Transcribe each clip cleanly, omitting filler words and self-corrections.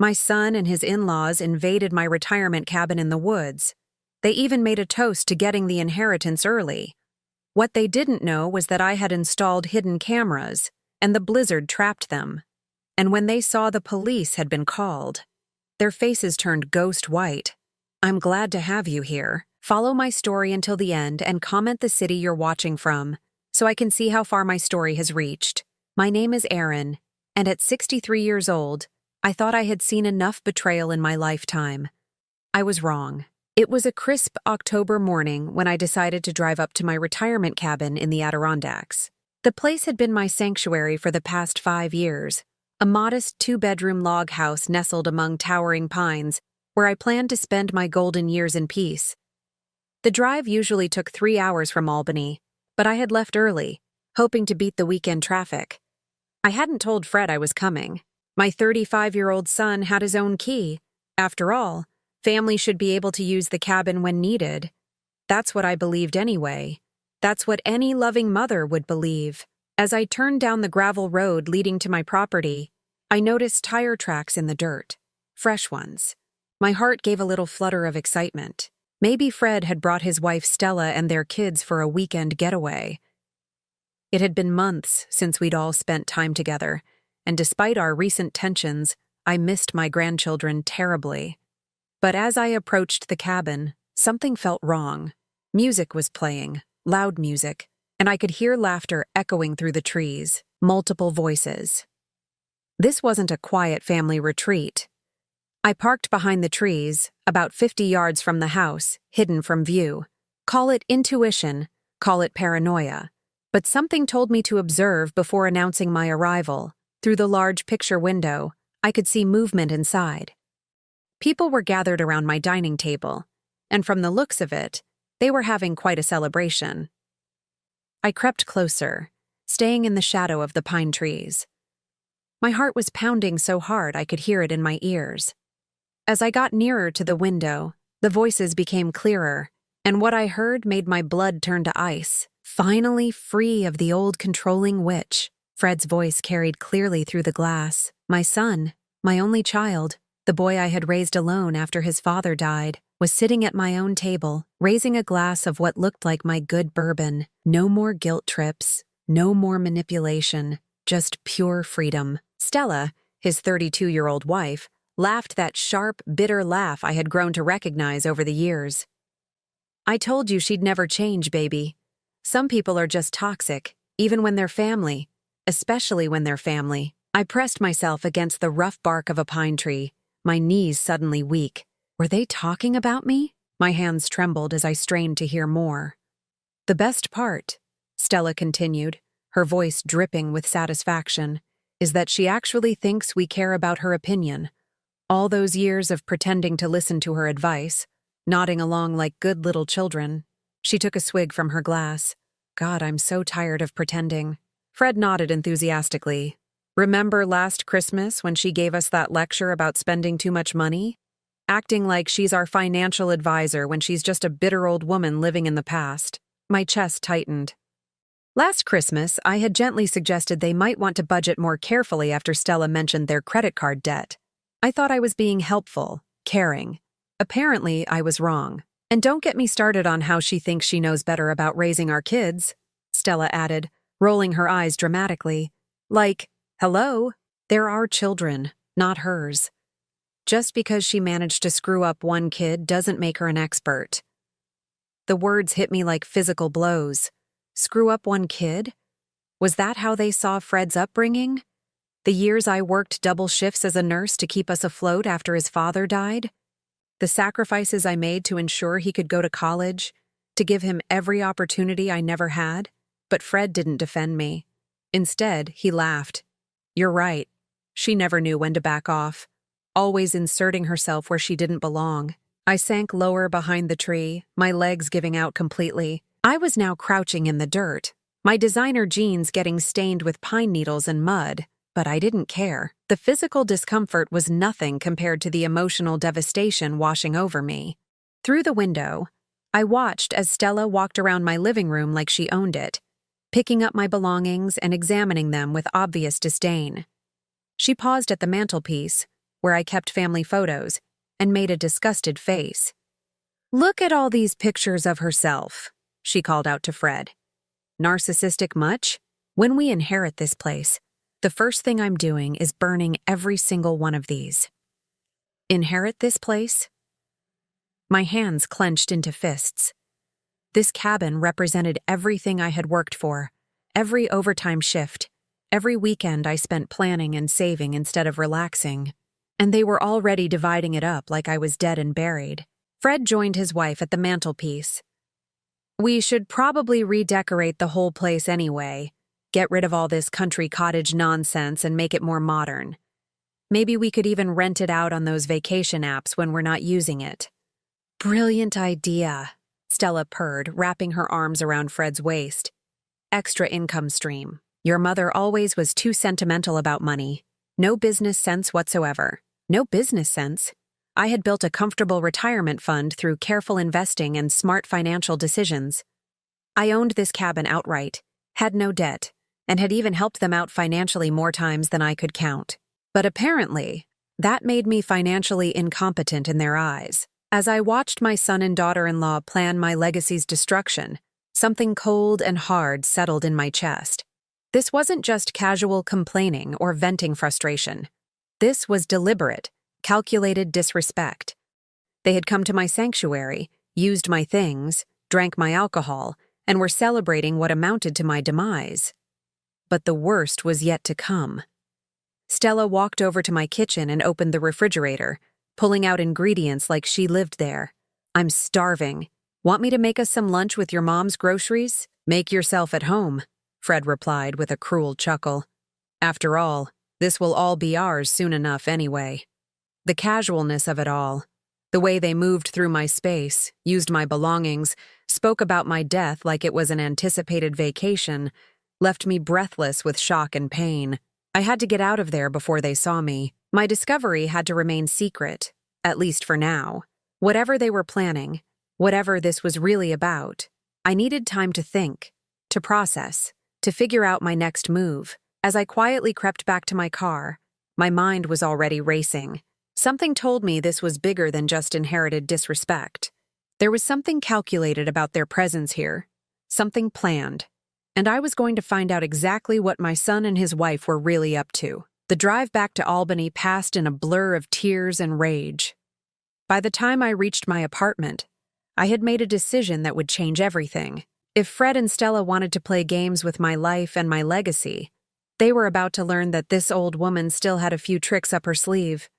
My son and his in-laws invaded my retirement cabin in the woods. They even made a toast to getting the inheritance early. What they didn't know was that I had installed hidden cameras, and the blizzard trapped them. And when they saw the police had been called, their faces turned ghost white. I'm glad to have you here. Follow my story until the end and comment the city you're watching from, so I can see how far my story has reached. My name is Erin, and at 63 years old, I thought I had seen enough betrayal in my lifetime. I was wrong. It was a crisp October morning when I decided to drive up to my retirement cabin in the Adirondacks. The place had been my sanctuary for the past 5 years, a modest 2-bedroom log house nestled among towering pines, where I planned to spend my golden years in peace. The drive usually took 3 hours from Albany, but I had left early, hoping to beat the weekend traffic. I hadn't told Fred I was coming. My 35-year-old son had his own key. After all, family should be able to use the cabin when needed. That's what I believed anyway. That's what any loving mother would believe. As I turned down the gravel road leading to my property, I noticed tire tracks in the dirt, fresh ones. My heart gave a little flutter of excitement. Maybe Fred had brought his wife Stella and their kids for a weekend getaway. It had been months since we'd all spent time together, and despite our recent tensions, I missed my grandchildren terribly. But as I approached the cabin, something felt wrong. Music was playing, loud music, and I could hear laughter echoing through the trees, multiple voices. This wasn't a quiet family retreat. I parked behind the trees, about 50 yards from the house, hidden from view. Call it intuition, call it paranoia, but something told me to observe before announcing my arrival. Through the large picture window, I could see movement inside. People were gathered around my dining table, and from the looks of it, they were having quite a celebration. I crept closer, staying in the shadow of the pine trees. My heart was pounding so hard I could hear it in my ears. As I got nearer to the window, the voices became clearer, and what I heard made my blood turn to ice. Finally free of the old controlling witch, Fred's voice carried clearly through the glass. My son, my only child, the boy I had raised alone after his father died, was sitting at my own table, raising a glass of what looked like my good bourbon. No more guilt trips, no more manipulation, just pure freedom. Stella, his 32-year-old wife, laughed that sharp, bitter laugh I had grown to recognize over the years. I told you she'd never change, baby. Some people are just toxic, even when they're family, especially when they're family. I pressed myself against the rough bark of a pine tree, my knees suddenly weak. Were they talking about me? My hands trembled as I strained to hear more. The best part, Stella continued, her voice dripping with satisfaction, is that she actually thinks we care about her opinion. All those years of pretending to listen to her advice, nodding along like good little children. She took a swig from her glass. God, I'm so tired of pretending. Fred nodded enthusiastically. Remember last Christmas when she gave us that lecture about spending too much money? Acting like she's our financial advisor when she's just a bitter old woman living in the past. My chest tightened. Last Christmas, I had gently suggested they might want to budget more carefully after Stella mentioned their credit card debt. I thought I was being helpful, caring. Apparently, I was wrong. And don't get me started on how she thinks she knows better about raising our kids, Stella added, rolling her eyes dramatically. Like, hello, they're our children, not hers. Just because she managed to screw up one kid doesn't make her an expert. The words hit me like physical blows. Screw up one kid? Was that how they saw Fred's upbringing? The years I worked double shifts as a nurse to keep us afloat after his father died? The sacrifices I made to ensure he could go to college, to give him every opportunity I never had? But Fred didn't defend me. Instead, he laughed. You're right. She never knew when to back off, always inserting herself where she didn't belong. I sank lower behind the tree, my legs giving out completely. I was now crouching in the dirt, my designer jeans getting stained with pine needles and mud, but I didn't care. The physical discomfort was nothing compared to the emotional devastation washing over me. Through the window, I watched as Stella walked around my living room like she owned it, picking up my belongings and examining them with obvious disdain. She paused at the mantelpiece, where I kept family photos, and made a disgusted face. "Look at all these pictures of herself," she called out to Fred. "Narcissistic much? When we inherit this place, the first thing I'm doing is burning every single one of these." Inherit this place? My hands clenched into fists. This cabin represented everything I had worked for, every overtime shift, every weekend I spent planning and saving instead of relaxing. And they were already dividing it up like I was dead and buried. Fred joined his wife at the mantelpiece. "We should probably redecorate the whole place anyway, get rid of all this country cottage nonsense and make it more modern. Maybe we could even rent it out on those vacation apps when we're not using it." "Brilliant idea," Stella purred, wrapping her arms around Fred's waist. "Extra income stream. Your mother always was too sentimental about money. No business sense whatsoever." No business sense. I had built a comfortable retirement fund through careful investing and smart financial decisions. I owned this cabin outright, had no debt, and had even helped them out financially more times than I could count. But apparently, that made me financially incompetent in their eyes. As I watched my son and daughter-in-law plan my legacy's destruction, something cold and hard settled in my chest. This wasn't just casual complaining or venting frustration. This was deliberate, calculated disrespect. They had come to my sanctuary, used my things, drank my alcohol, and were celebrating what amounted to my demise. But the worst was yet to come. Stella walked over to my kitchen and opened the refrigerator, pulling out ingredients like she lived there. "I'm starving. Want me to make us some lunch with your mom's groceries? Make yourself at home," Fred replied with a cruel chuckle. "After all, this will all be ours soon enough anyway." The casualness of it all, the way they moved through my space, used my belongings, spoke about my death like it was an anticipated vacation, left me breathless with shock and pain. I had to get out of there before they saw me. My discovery had to remain secret, at least for now. Whatever they were planning, whatever this was really about, I needed time to think, to process, to figure out my next move. As I quietly crept back to my car, my mind was already racing. Something told me this was bigger than just inherited disrespect. There was something calculated about their presence here, something planned, and I was going to find out exactly what my son and his wife were really up to. The drive back to Albany passed in a blur of tears and rage. By the time I reached my apartment, I had made a decision that would change everything. If Fred and Stella wanted to play games with my life and my legacy, they were about to learn that this old woman still had a few tricks up her sleeve.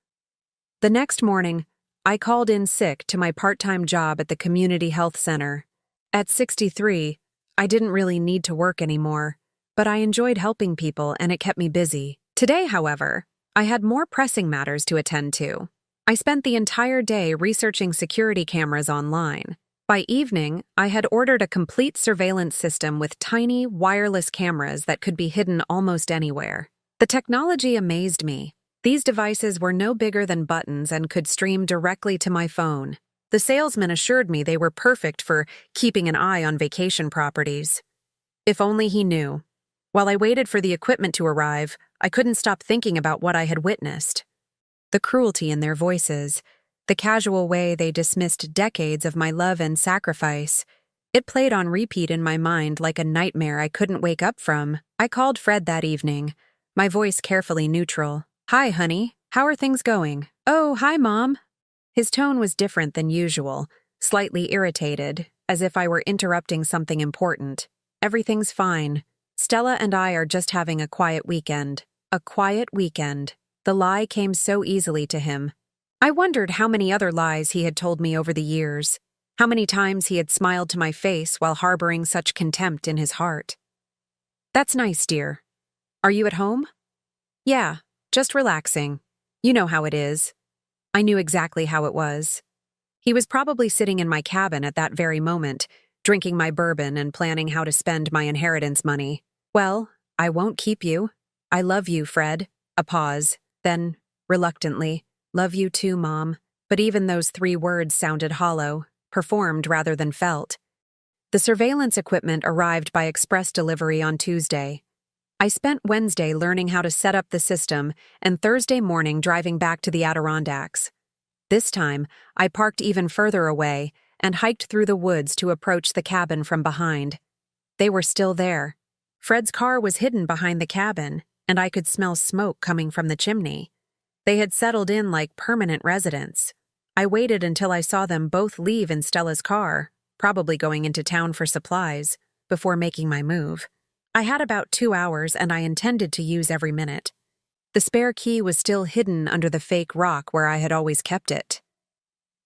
The next morning, I called in sick to my part-time job at the community health center. At 63, I didn't really need to work anymore, but I enjoyed helping people and it kept me busy. Today, however, I had more pressing matters to attend to. I spent the entire day researching security cameras online. By evening, I had ordered a complete surveillance system with tiny, wireless cameras that could be hidden almost anywhere. The technology amazed me. These devices were no bigger than buttons and could stream directly to my phone. The salesman assured me they were perfect for keeping an eye on vacation properties. If only he knew. While I waited for the equipment to arrive, I couldn't stop thinking about what I had witnessed. The cruelty in their voices, the casual way they dismissed decades of my love and sacrifice. It played on repeat in my mind like a nightmare I couldn't wake up from. I called Fred that evening, my voice carefully neutral. "Hi, honey. How are things going?" "Oh, hi, Mom." His tone was different than usual, slightly irritated, as if I were interrupting something important. "Everything's fine. Stella and I are just having a quiet weekend." A quiet weekend. The lie came so easily to him. I wondered how many other lies he had told me over the years, how many times he had smiled to my face while harboring such contempt in his heart. "That's nice, dear. Are you at home?" "Yeah, just relaxing. You know how it is." I knew exactly how it was. He was probably sitting in my cabin at that very moment, drinking my bourbon and planning how to spend my inheritance money. "Well, I won't keep you. I love you, Fred." A pause, then, reluctantly, "Love you too, Mom." But even those 3 words sounded hollow, performed rather than felt. The surveillance equipment arrived by express delivery on Tuesday. I spent Wednesday learning how to set up the system and Thursday morning driving back to the Adirondacks. This time, I parked even further away and hiked through the woods to approach the cabin from behind. They were still there. Fred's car was hidden behind the cabin, and I could smell smoke coming from the chimney. They had settled in like permanent residents. I waited until I saw them both leave in Stella's car, probably going into town for supplies, before making my move. I had about 2 hours, and I intended to use every minute. The spare key was still hidden under the fake rock where I had always kept it.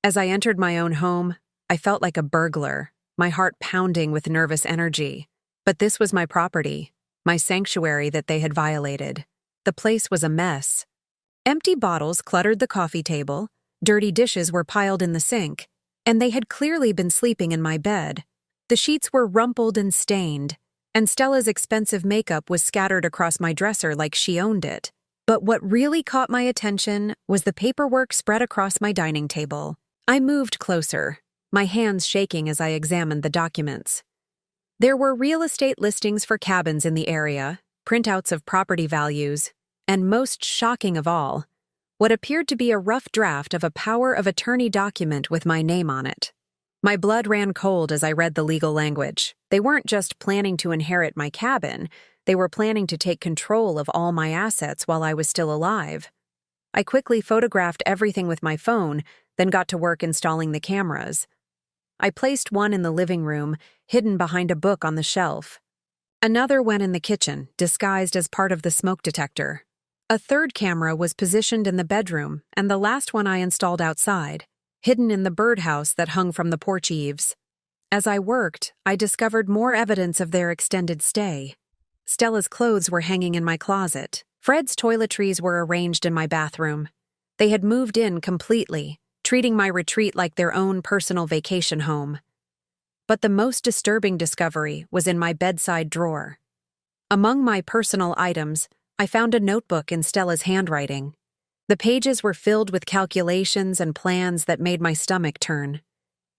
As I entered my own home, I felt like a burglar, my heart pounding with nervous energy. But this was my property, my sanctuary that they had violated. The place was a mess. Empty bottles cluttered the coffee table, dirty dishes were piled in the sink, and they had clearly been sleeping in my bed. The sheets were rumpled and stained, and Stella's expensive makeup was scattered across my dresser like she owned it. But what really caught my attention was the paperwork spread across my dining table. I moved closer, my hands shaking as I examined the documents. There were real estate listings for cabins in the area, printouts of property values, and most shocking of all, what appeared to be a rough draft of a power of attorney document with my name on it. My blood ran cold as I read the legal language. They weren't just planning to inherit my cabin, they were planning to take control of all my assets while I was still alive. I quickly photographed everything with my phone, then got to work installing the cameras. I placed one in the living room, hidden behind a book on the shelf. Another went in the kitchen, disguised as part of the smoke detector. A third camera was positioned in the bedroom, and the last one I installed outside, hidden in the birdhouse that hung from the porch eaves. As I worked, I discovered more evidence of their extended stay. Stella's clothes were hanging in my closet. Fred's toiletries were arranged in my bathroom. They had moved in completely, treating my retreat like their own personal vacation home. But the most disturbing discovery was in my bedside drawer. Among my personal items, I found a notebook in Stella's handwriting. The pages were filled with calculations and plans that made my stomach turn.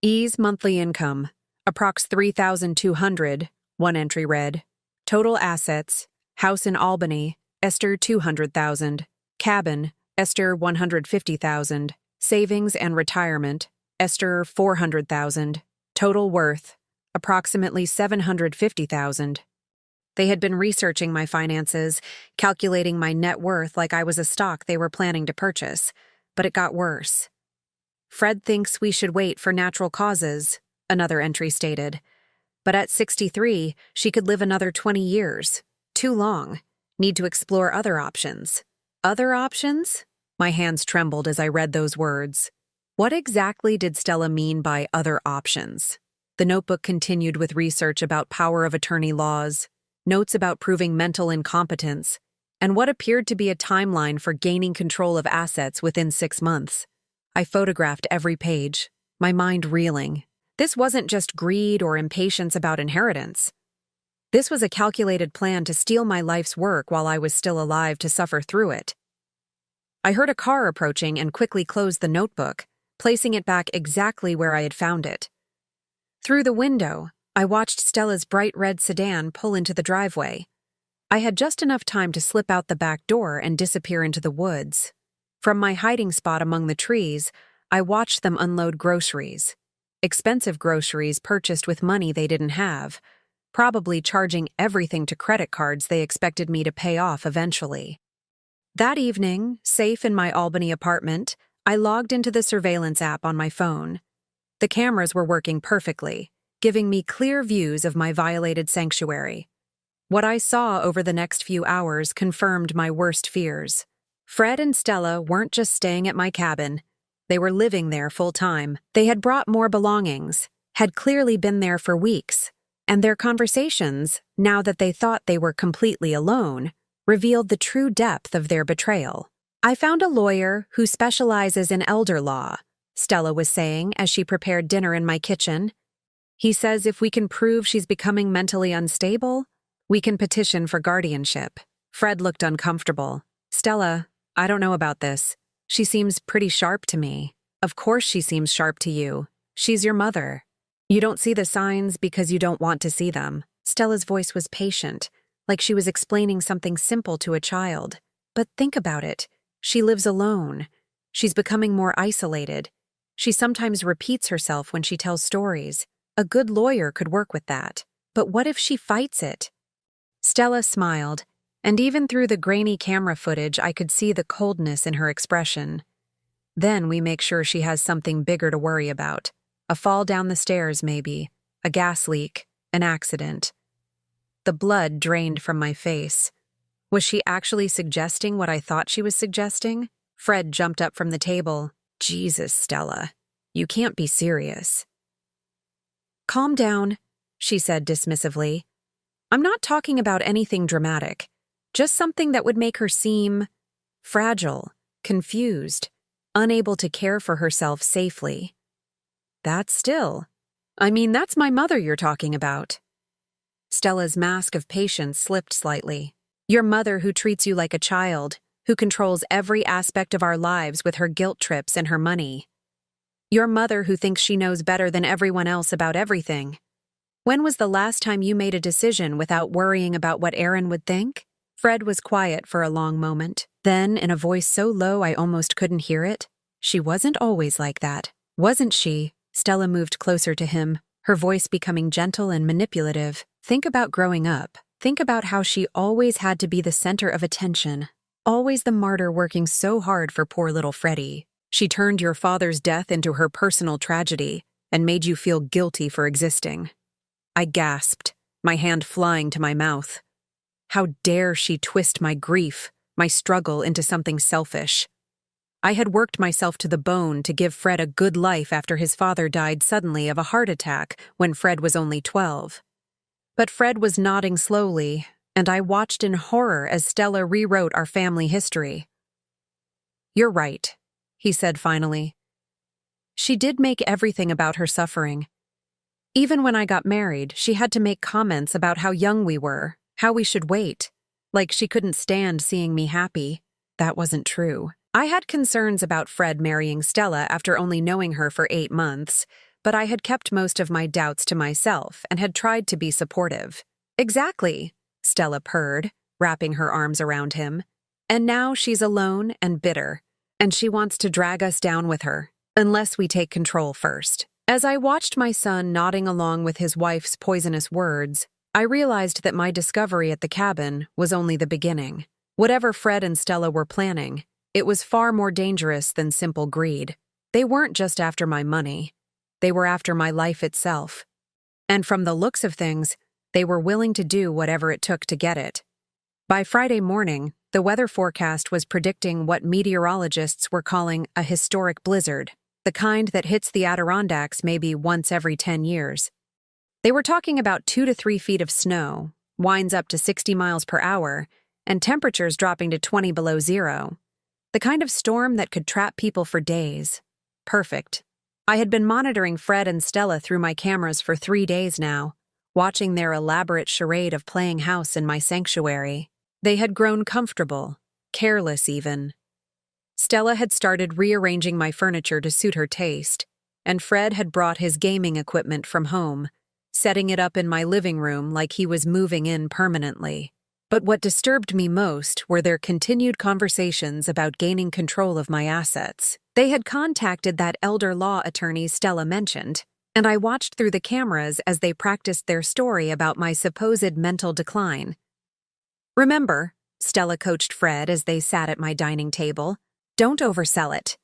E's monthly income, approx $3,200, one entry read. Total assets, house in Albany, Esther $200,000, cabin, Esther $150,000, savings and retirement, Esther $400,000, total worth, approximately $750,000. They had been researching my finances, calculating my net worth like I was a stock they were planning to purchase, but it got worse. Fred thinks we should wait for natural causes, another entry stated. But at 63, she could live another 20 years. Too long. Need to explore other options. Other options? My hands trembled as I read those words. What exactly did Stella mean by other options? The notebook continued with research about power of attorney laws, notes about proving mental incompetence, and what appeared to be a timeline for gaining control of assets within 6 months. I photographed every page, my mind reeling. This wasn't just greed or impatience about inheritance. This was a calculated plan to steal my life's work while I was still alive to suffer through it. I heard a car approaching and quickly closed the notebook, placing it back exactly where I had found it. Through the window, I watched Stella's bright red sedan pull into the driveway. I had just enough time to slip out the back door and disappear into the woods. From my hiding spot among the trees, I watched them unload groceries. Expensive groceries purchased with money they didn't have, probably charging everything to credit cards they expected me to pay off eventually. That evening, safe in my Albany apartment, I logged into the surveillance app on my phone. The cameras were working perfectly, giving me clear views of my violated sanctuary. What I saw over the next few hours confirmed my worst fears. Fred and Stella weren't just staying at my cabin. They were living there full-time. They had brought more belongings, had clearly been there for weeks, and their conversations, now that they thought they were completely alone, revealed the true depth of their betrayal. I found a lawyer who specializes in elder law, Stella was saying as she prepared dinner in my kitchen. He says if we can prove she's becoming mentally unstable, we can petition for guardianship. Fred looked uncomfortable. Stella, I don't know about this. She seems pretty sharp to me. Of course she seems sharp to you. She's your mother. You don't see the signs because you don't want to see them. Stella's voice was patient, like she was explaining something simple to a child. But think about it. She lives alone. She's becoming more isolated. She sometimes repeats herself when she tells stories. A good lawyer could work with that. But what if she fights it? Stella smiled, and even through the grainy camera footage I could see the coldness in her expression. Then we make sure she has something bigger to worry about. A fall down the stairs, maybe. A gas leak. An accident. The blood drained from my face. Was she actually suggesting what I thought she was suggesting? Fred jumped up from the table. Jesus, Stella. You can't be serious. Calm down, she said dismissively. I'm not talking about anything dramatic. Just something that would make her seem fragile, confused, unable to care for herself safely. That's my mother you're talking about. Stella's mask of patience slipped slightly. Your mother who treats you like a child, who controls every aspect of our lives with her guilt trips and her money. Your mother who thinks she knows better than everyone else about everything. When was the last time you made a decision without worrying about what Aaron would think? Fred was quiet for a long moment. Then, in a voice so low I almost couldn't hear it, she wasn't always like that, wasn't she? Stella moved closer to him, her voice becoming gentle and manipulative. Think about growing up. Think about how she always had to be the center of attention. Always the martyr working so hard for poor little Freddie. She turned your father's death into her personal tragedy and made you feel guilty for existing. I gasped, my hand flying to my mouth. How dare she twist my grief, my struggle into something selfish. I had worked myself to the bone to give Fred a good life after his father died suddenly of a heart attack when Fred was only 12. But Fred was nodding slowly, and I watched in horror as Stella rewrote our family history. You're right, he said finally. She did make everything about her suffering. Even when I got married, she had to make comments about how young we were, how we should wait, like she couldn't stand seeing me happy. That wasn't true. I had concerns about Fred marrying Stella after only knowing her for 8 months, but I had kept most of my doubts to myself and had tried to be supportive. Exactly, Stella purred, wrapping her arms around him. And now she's alone and bitter, and she wants to drag us down with her, unless we take control first. As I watched my son nodding along with his wife's poisonous words, I realized that my discovery at the cabin was only the beginning. Whatever Fred and Stella were planning, it was far more dangerous than simple greed. They weren't just after my money. They were after my life itself. And from the looks of things, they were willing to do whatever it took to get it. By Friday morning, the weather forecast was predicting what meteorologists were calling a historic blizzard, the kind that hits the Adirondacks maybe once every 10 years. They were talking about 2 to 3 feet of snow, winds up to 60 miles per hour, and temperatures dropping to 20 below zero. The kind of storm that could trap people for days. Perfect. I had been monitoring Fred and Stella through my cameras for 3 days now, watching their elaborate charade of playing house in my sanctuary. They had grown comfortable, careless even. Stella had started rearranging my furniture to suit her taste, and Fred had brought his gaming equipment from home, setting it up in my living room like he was moving in permanently. But what disturbed me most were their continued conversations about gaining control of my assets. They had contacted that elder law attorney Stella mentioned, and I watched through the cameras as they practiced their story about my supposed mental decline. Remember, Stella coached Fred as they sat at my dining table, don't oversell it.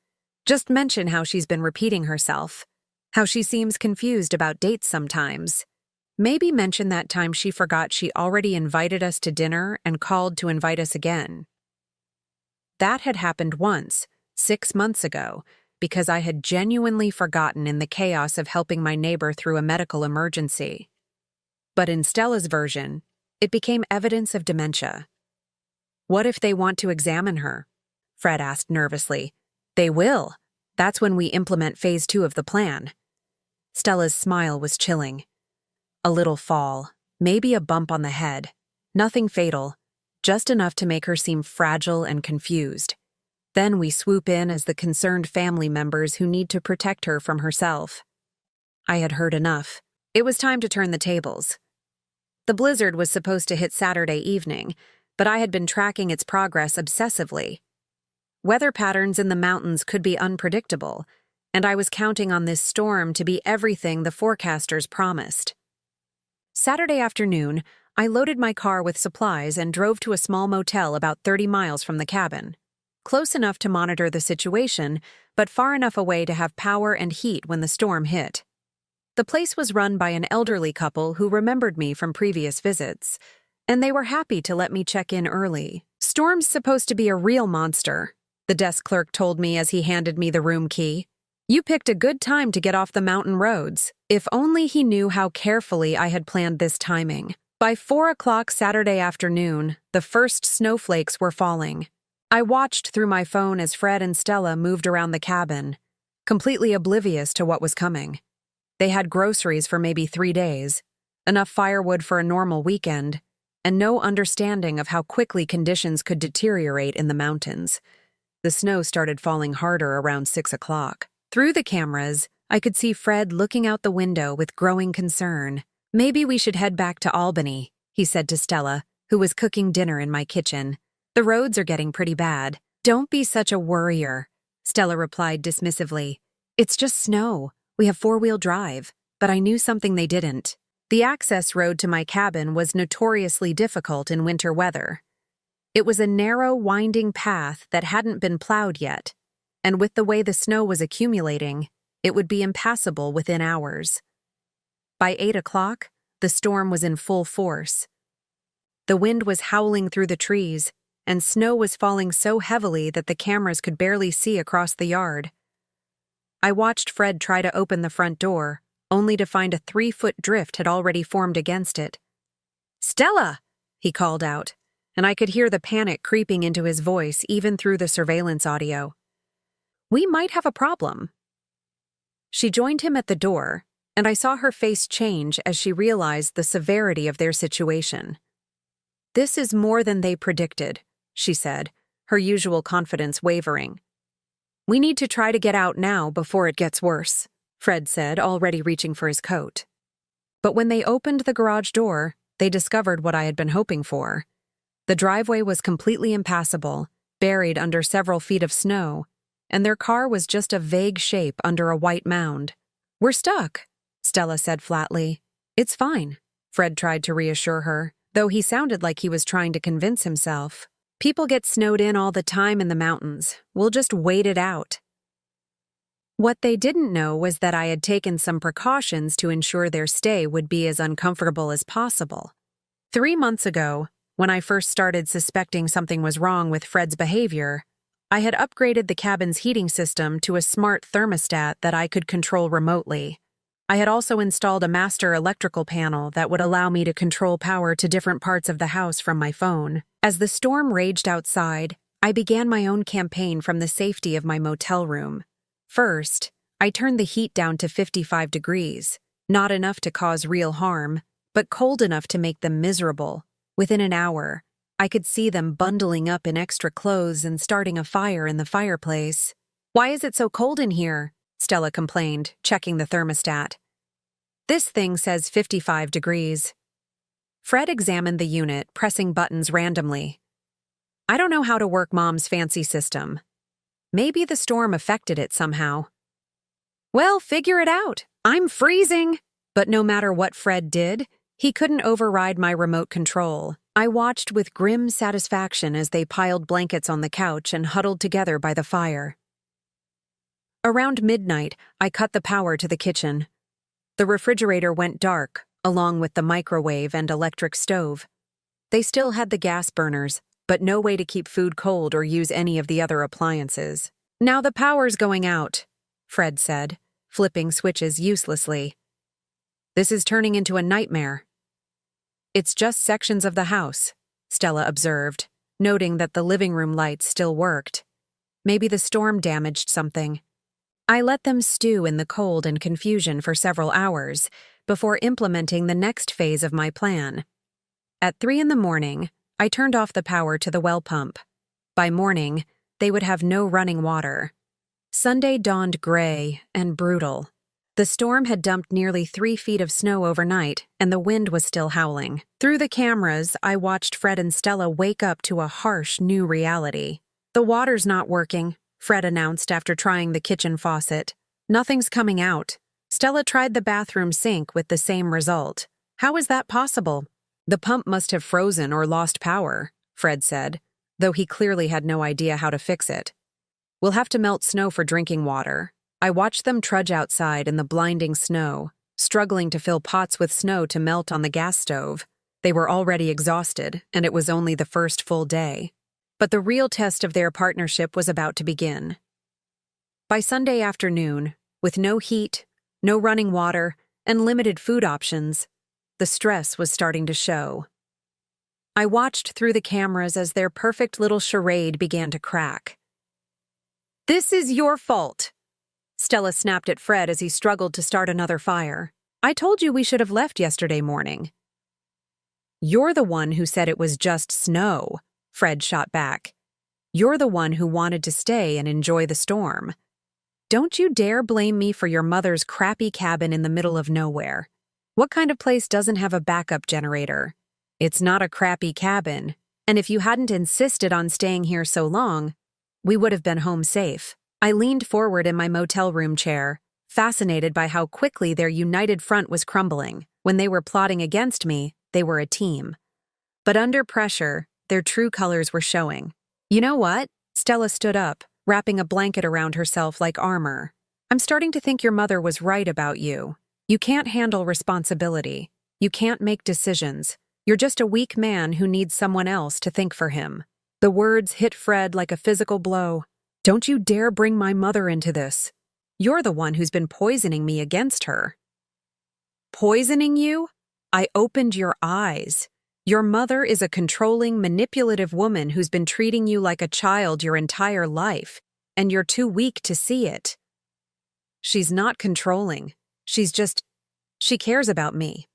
Just mention how she's been repeating herself, how she seems confused about dates sometimes. Maybe mention that time she forgot she already invited us to dinner and called to invite us again. That had happened once, 6 months ago, because I had genuinely forgotten in the chaos of helping my neighbor through a medical emergency. But in Stella's version, it became evidence of dementia. What if they want to examine her? Fred asked nervously. They will. That's when we implement phase 2 of the plan. Stella's smile was chilling. A little fall, maybe a bump on the head. Nothing fatal, just enough to make her seem fragile and confused. Then we swoop in as the concerned family members who need to protect her from herself. I had heard enough. It was time to turn the tables. The blizzard was supposed to hit Saturday evening, but I had been tracking its progress obsessively. Weather patterns in the mountains could be unpredictable, and I was counting on this storm to be everything the forecasters promised. Saturday afternoon, I loaded my car with supplies and drove to a small motel about 30 miles from the cabin. Close enough to monitor the situation, but far enough away to have power and heat when the storm hit. The place was run by an elderly couple who remembered me from previous visits, and they were happy to let me check in early. "Storm's supposed to be a real monster," the desk clerk told me as he handed me the room key. "You picked a good time to get off the mountain roads." If only he knew how carefully I had planned this timing. By 4 o'clock Saturday afternoon, the first snowflakes were falling. I watched through my phone as Fred and Stella moved around the cabin, completely oblivious to what was coming. They had groceries for maybe 3 days, enough firewood for a normal weekend, and no understanding of how quickly conditions could deteriorate in the mountains. The snow started falling harder around 6 o'clock. Through the cameras, I could see Fred looking out the window with growing concern. "Maybe we should head back to Albany," he said to Stella, who was cooking dinner in my kitchen. "The roads are getting pretty bad." "Don't be such a worrier," Stella replied dismissively. "It's just snow. We have 4-wheel drive." But I knew something they didn't. The access road to my cabin was notoriously difficult in winter weather. It was a narrow, winding path that hadn't been plowed yet, and with the way the snow was accumulating, it would be impassable within hours. By 8 o'clock, the storm was in full force. The wind was howling through the trees, and snow was falling so heavily that the cameras could barely see across the yard. I watched Fred try to open the front door, only to find a 3-foot drift had already formed against it. "Stella!" he called out, and I could hear the panic creeping into his voice even through the surveillance audio. "We might have a problem." She joined him at the door, and I saw her face change as she realized the severity of their situation. "This is more than they predicted," she said, her usual confidence wavering. "We need to try to get out now before it gets worse," Fred said, already reaching for his coat. But when they opened the garage door, they discovered what I had been hoping for. The driveway was completely impassable, buried under several feet of snow, and their car was just a vague shape under a white mound. "We're stuck," Stella said flatly. "It's fine," Fred tried to reassure her, though he sounded like he was trying to convince himself. "People get snowed in all the time in the mountains. We'll just wait it out." What they didn't know was that I had taken some precautions to ensure their stay would be as uncomfortable as possible. 3 months ago, when I first started suspecting something was wrong with Fred's behavior, I had upgraded the cabin's heating system to a smart thermostat that I could control remotely. I had also installed a master electrical panel that would allow me to control power to different parts of the house from my phone. As the storm raged outside, I began my own campaign from the safety of my motel room. First, I turned the heat down to 55 degrees, not enough to cause real harm, but cold enough to make them miserable. Within an hour, I could see them bundling up in extra clothes and starting a fire in the fireplace. "Why is it so cold in here?" Stella complained, checking the thermostat. "This thing says 55 degrees. Fred examined the unit, pressing buttons randomly. "I don't know how to work Mom's fancy system. Maybe the storm affected it somehow." "Well, figure it out. I'm freezing." But no matter what Fred did, he couldn't override my remote control. I watched with grim satisfaction as they piled blankets on the couch and huddled together by the fire. Around midnight, I cut the power to the kitchen. The refrigerator went dark, along with the microwave and electric stove. They still had the gas burners, but no way to keep food cold or use any of the other appliances. "Now the power's going out," Fred said, flipping switches uselessly. "This is turning into a nightmare." "It's just sections of the house," Stella observed, noting that the living room lights still worked. Maybe the storm damaged something. I let them stew in the cold and confusion for several hours before implementing the next phase of my plan. At 3 in the morning, I turned off the power to the well pump. By morning, they would have no running water. Sunday dawned gray and brutal. The storm had dumped nearly 3 feet of snow overnight, and the wind was still howling. Through the cameras, I watched Fred and Stella wake up to a harsh new reality. "The water's not working," Fred announced after trying the kitchen faucet. "Nothing's coming out." Stella tried the bathroom sink with the same result. "How is that possible?" "The pump must have frozen or lost power," Fred said, though he clearly had no idea how to fix it. "We'll have to melt snow for drinking water." I watched them trudge outside in the blinding snow, struggling to fill pots with snow to melt on the gas stove. They were already exhausted, and it was only the first full day. But the real test of their partnership was about to begin. By Sunday afternoon, with no heat, no running water, and limited food options, the stress was starting to show. I watched through the cameras as their perfect little charade began to crack. "This is your fault," Stella snapped at Fred as he struggled to start another fire. "I told you we should have left yesterday morning." "You're the one who said it was just snow," Fred shot back. "You're the one who wanted to stay and enjoy the storm. Don't you dare blame me for your mother's crappy cabin in the middle of nowhere. What kind of place doesn't have a backup generator? It's not a crappy cabin, and if you hadn't insisted on staying here so long, we would have been home safe." I leaned forward in my motel room chair, fascinated by how quickly their united front was crumbling. When they were plotting against me, they were a team. But under pressure, their true colors were showing. "You know what?" Stella stood up, wrapping a blanket around herself like armor. "I'm starting to think your mother was right about you. You can't handle responsibility. You can't make decisions. You're just a weak man who needs someone else to think for him." The words hit Fred like a physical blow. "Don't you dare bring my mother into this. You're the one who's been poisoning me against her." "Poisoning you? I opened your eyes. Your mother is a controlling, manipulative woman who's been treating you like a child your entire life, and you're too weak to see it." "She's not controlling. She cares about me."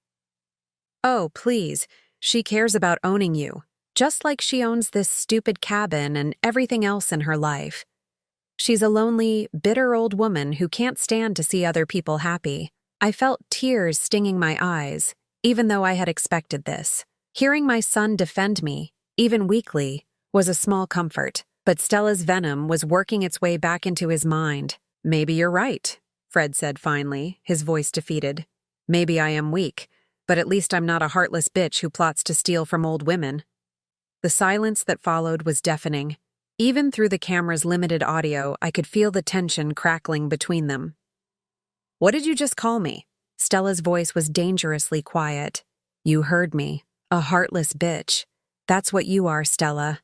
"Oh, please, she cares about owning you, just like she owns this stupid cabin and everything else in her life. She's a lonely, bitter old woman who can't stand to see other people happy." I felt tears stinging my eyes, even though I had expected this. Hearing my son defend me, even weakly, was a small comfort, but Stella's venom was working its way back into his mind. "Maybe you're right," Fred said finally, his voice defeated. "Maybe I am weak, but at least I'm not a heartless bitch who plots to steal from old women." The silence that followed was deafening. Even through the camera's limited audio, I could feel the tension crackling between them. "What did you just call me?" Stella's voice was dangerously quiet. "You heard me. A heartless bitch. That's what you are, Stella.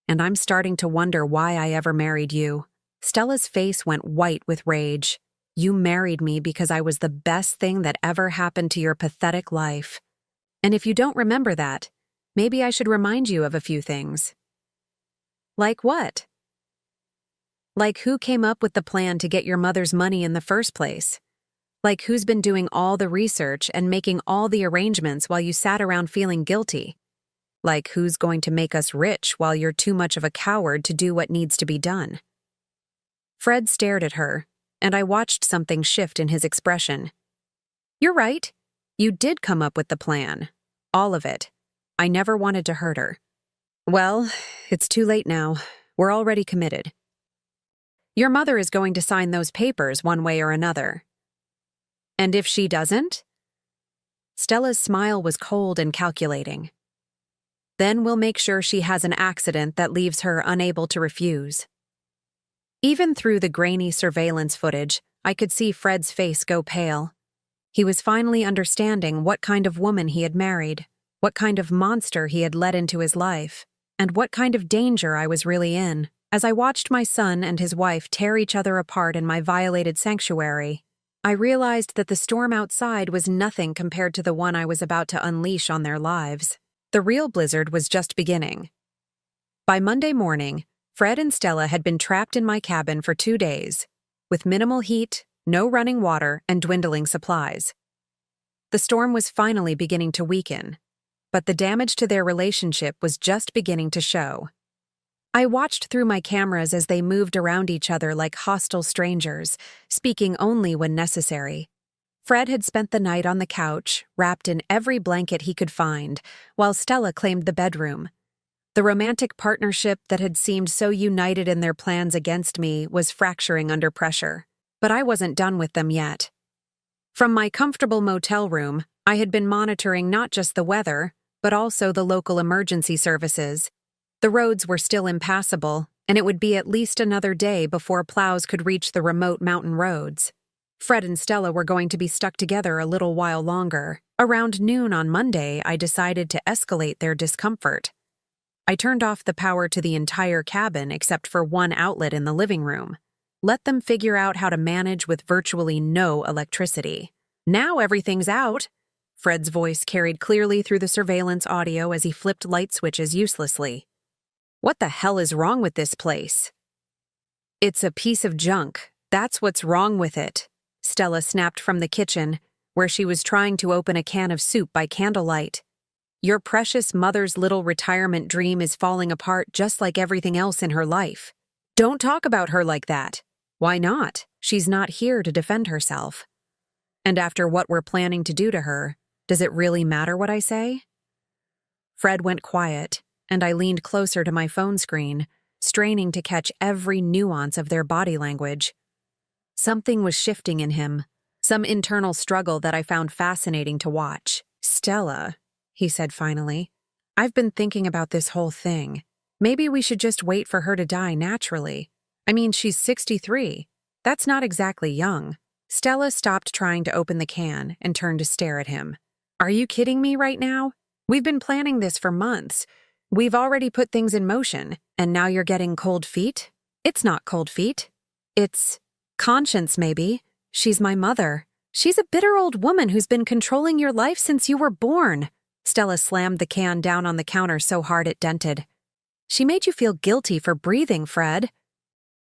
And I'm starting to wonder why I ever married you." Stella's face went white with rage. "You married me because I was the best thing that ever happened to your pathetic life. And if you don't remember that, maybe I should remind you of a few things." "Like what?" "Like who came up with the plan to get your mother's money in the first place? Like who's been doing all the research and making all the arrangements while you sat around feeling guilty? Like who's going to make us rich while you're too much of a coward to do what needs to be done?" Fred stared at her, and I watched something shift in his expression. "You're right. You did come up with the plan. All of it. I never wanted to hurt her." "Well, it's too late now. We're already committed. Your mother is going to sign those papers one way or another." "And if she doesn't?" Stella's smile was cold and calculating. "Then we'll make sure she has an accident that leaves her unable to refuse." Even through the grainy surveillance footage, I could see Fred's face go pale. He was finally understanding what kind of woman he had married, what kind of monster he had let into his life, and what kind of danger I was really in. As I watched my son and his wife tear each other apart in my violated sanctuary, I realized that the storm outside was nothing compared to the one I was about to unleash on their lives. The real blizzard was just beginning. By Monday morning, Fred and Stella had been trapped in my cabin for 2 days, with minimal heat, no running water, and dwindling supplies. The storm was finally beginning to weaken, but the damage to their relationship was just beginning to show. I watched through my cameras as they moved around each other like hostile strangers, speaking only when necessary, Fred had spent the night on the couch, wrapped in every blanket he cored find, while Stella claimed the bedroom. The romantic partnership that had seemed so united in their plans against me was fracturing under pressure. But I wasn't done with them yet. From my comfortable motel room, I had been monitoring not just the weather, but also the local emergency services. The roads were still impassable, and it would be at least another day before plows could reach the remote mountain roads. Fred and Stella were going to be stuck together a little while longer. Around noon on Monday, I decided to escalate their discomfort. I turned off the power to the entire cabin except for one outlet in the living room. Let them figure out how to manage with virtually no electricity. Now everything's out. Fred's voice carried clearly through the surveillance audio as he flipped light switches uselessly. What the hell is wrong with this place? It's a piece of junk. That's what's wrong with it. Stella snapped from the kitchen, where she was trying to open a can of soup by candlelight. Your precious mother's little retirement dream is falling apart just like everything else in her life. Don't talk about her like that. Why not? She's not here to defend herself. And after what we're planning to do to her, does it really matter what I say? Fred went quiet, and I leaned closer to my phone screen, straining to catch every nuance of their body language. Something was shifting in him, some internal struggle that I found fascinating to watch. Stella, he said finally, I've been thinking about this whole thing. Maybe we should just wait for her to die naturally. I mean, she's 63. That's not exactly young. Stella stopped trying to open the can and turned to stare at him. Are you kidding me right now? We've been planning this for months. We've already put things in motion, and now you're getting cold feet? It's not cold feet. It's conscience, maybe. She's my mother. She's a bitter old woman who's been controlling your life since you were born. Stella slammed the can down on the counter so hard it dented. She made you feel guilty for breathing, Fred.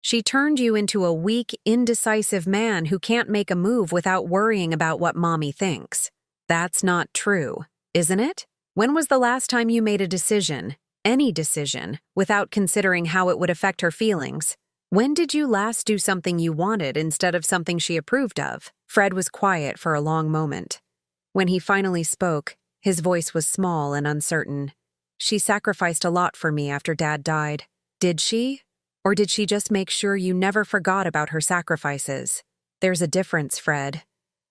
She turned you into a weak, indecisive man who can't make a move without worrying about what mommy thinks. That's not true, isn't it? When was the last time you made a decision, any decision, without considering how it would affect her feelings? When did you last do something you wanted instead of something she approved of? Fred was quiet for a long moment. When he finally spoke, his voice was small and uncertain. She sacrificed a lot for me after Dad died. Did she? Or did she just make sure you never forgot about her sacrifices? There's a difference, Fred.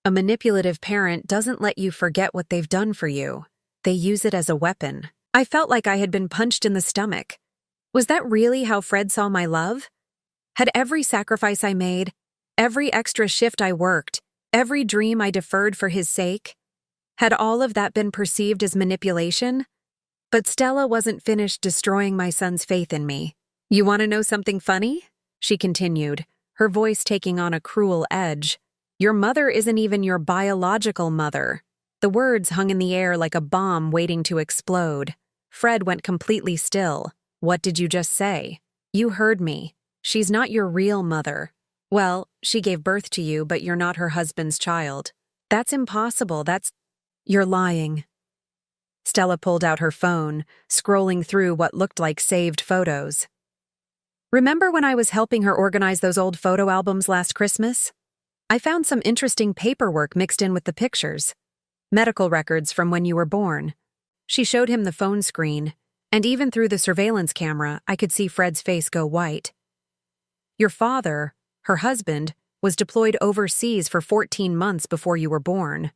A manipulative parent doesn't let you forget what they've done for you. They use it as a weapon. I felt like I had been punched in the stomach. Was that really how Fred saw my love? Had every sacrifice I made, every extra shift I worked, every dream I deferred for his sake, had all of that been perceived as manipulation? But Stella wasn't finished destroying my son's faith in me. You want to know something funny? She continued, her voice taking on a cruel edge. Your mother isn't even your biological mother. The words hung in the air like a bomb waiting to explode. Fred went completely still. What did you just say? You heard me. She's not your real mother. Well, she gave birth to you, but you're not her husband's child. That's impossible. You're lying. Stella pulled out her phone, scrolling through what looked like saved photos. Remember when I was helping her organize those old photo albums last Christmas? I found some interesting paperwork mixed in with the pictures. Medical records from when you were born. She showed him the phone screen, and even through the surveillance camera, I could see Fred's face go white. Your father, her husband, was deployed overseas for 14 months before you were born.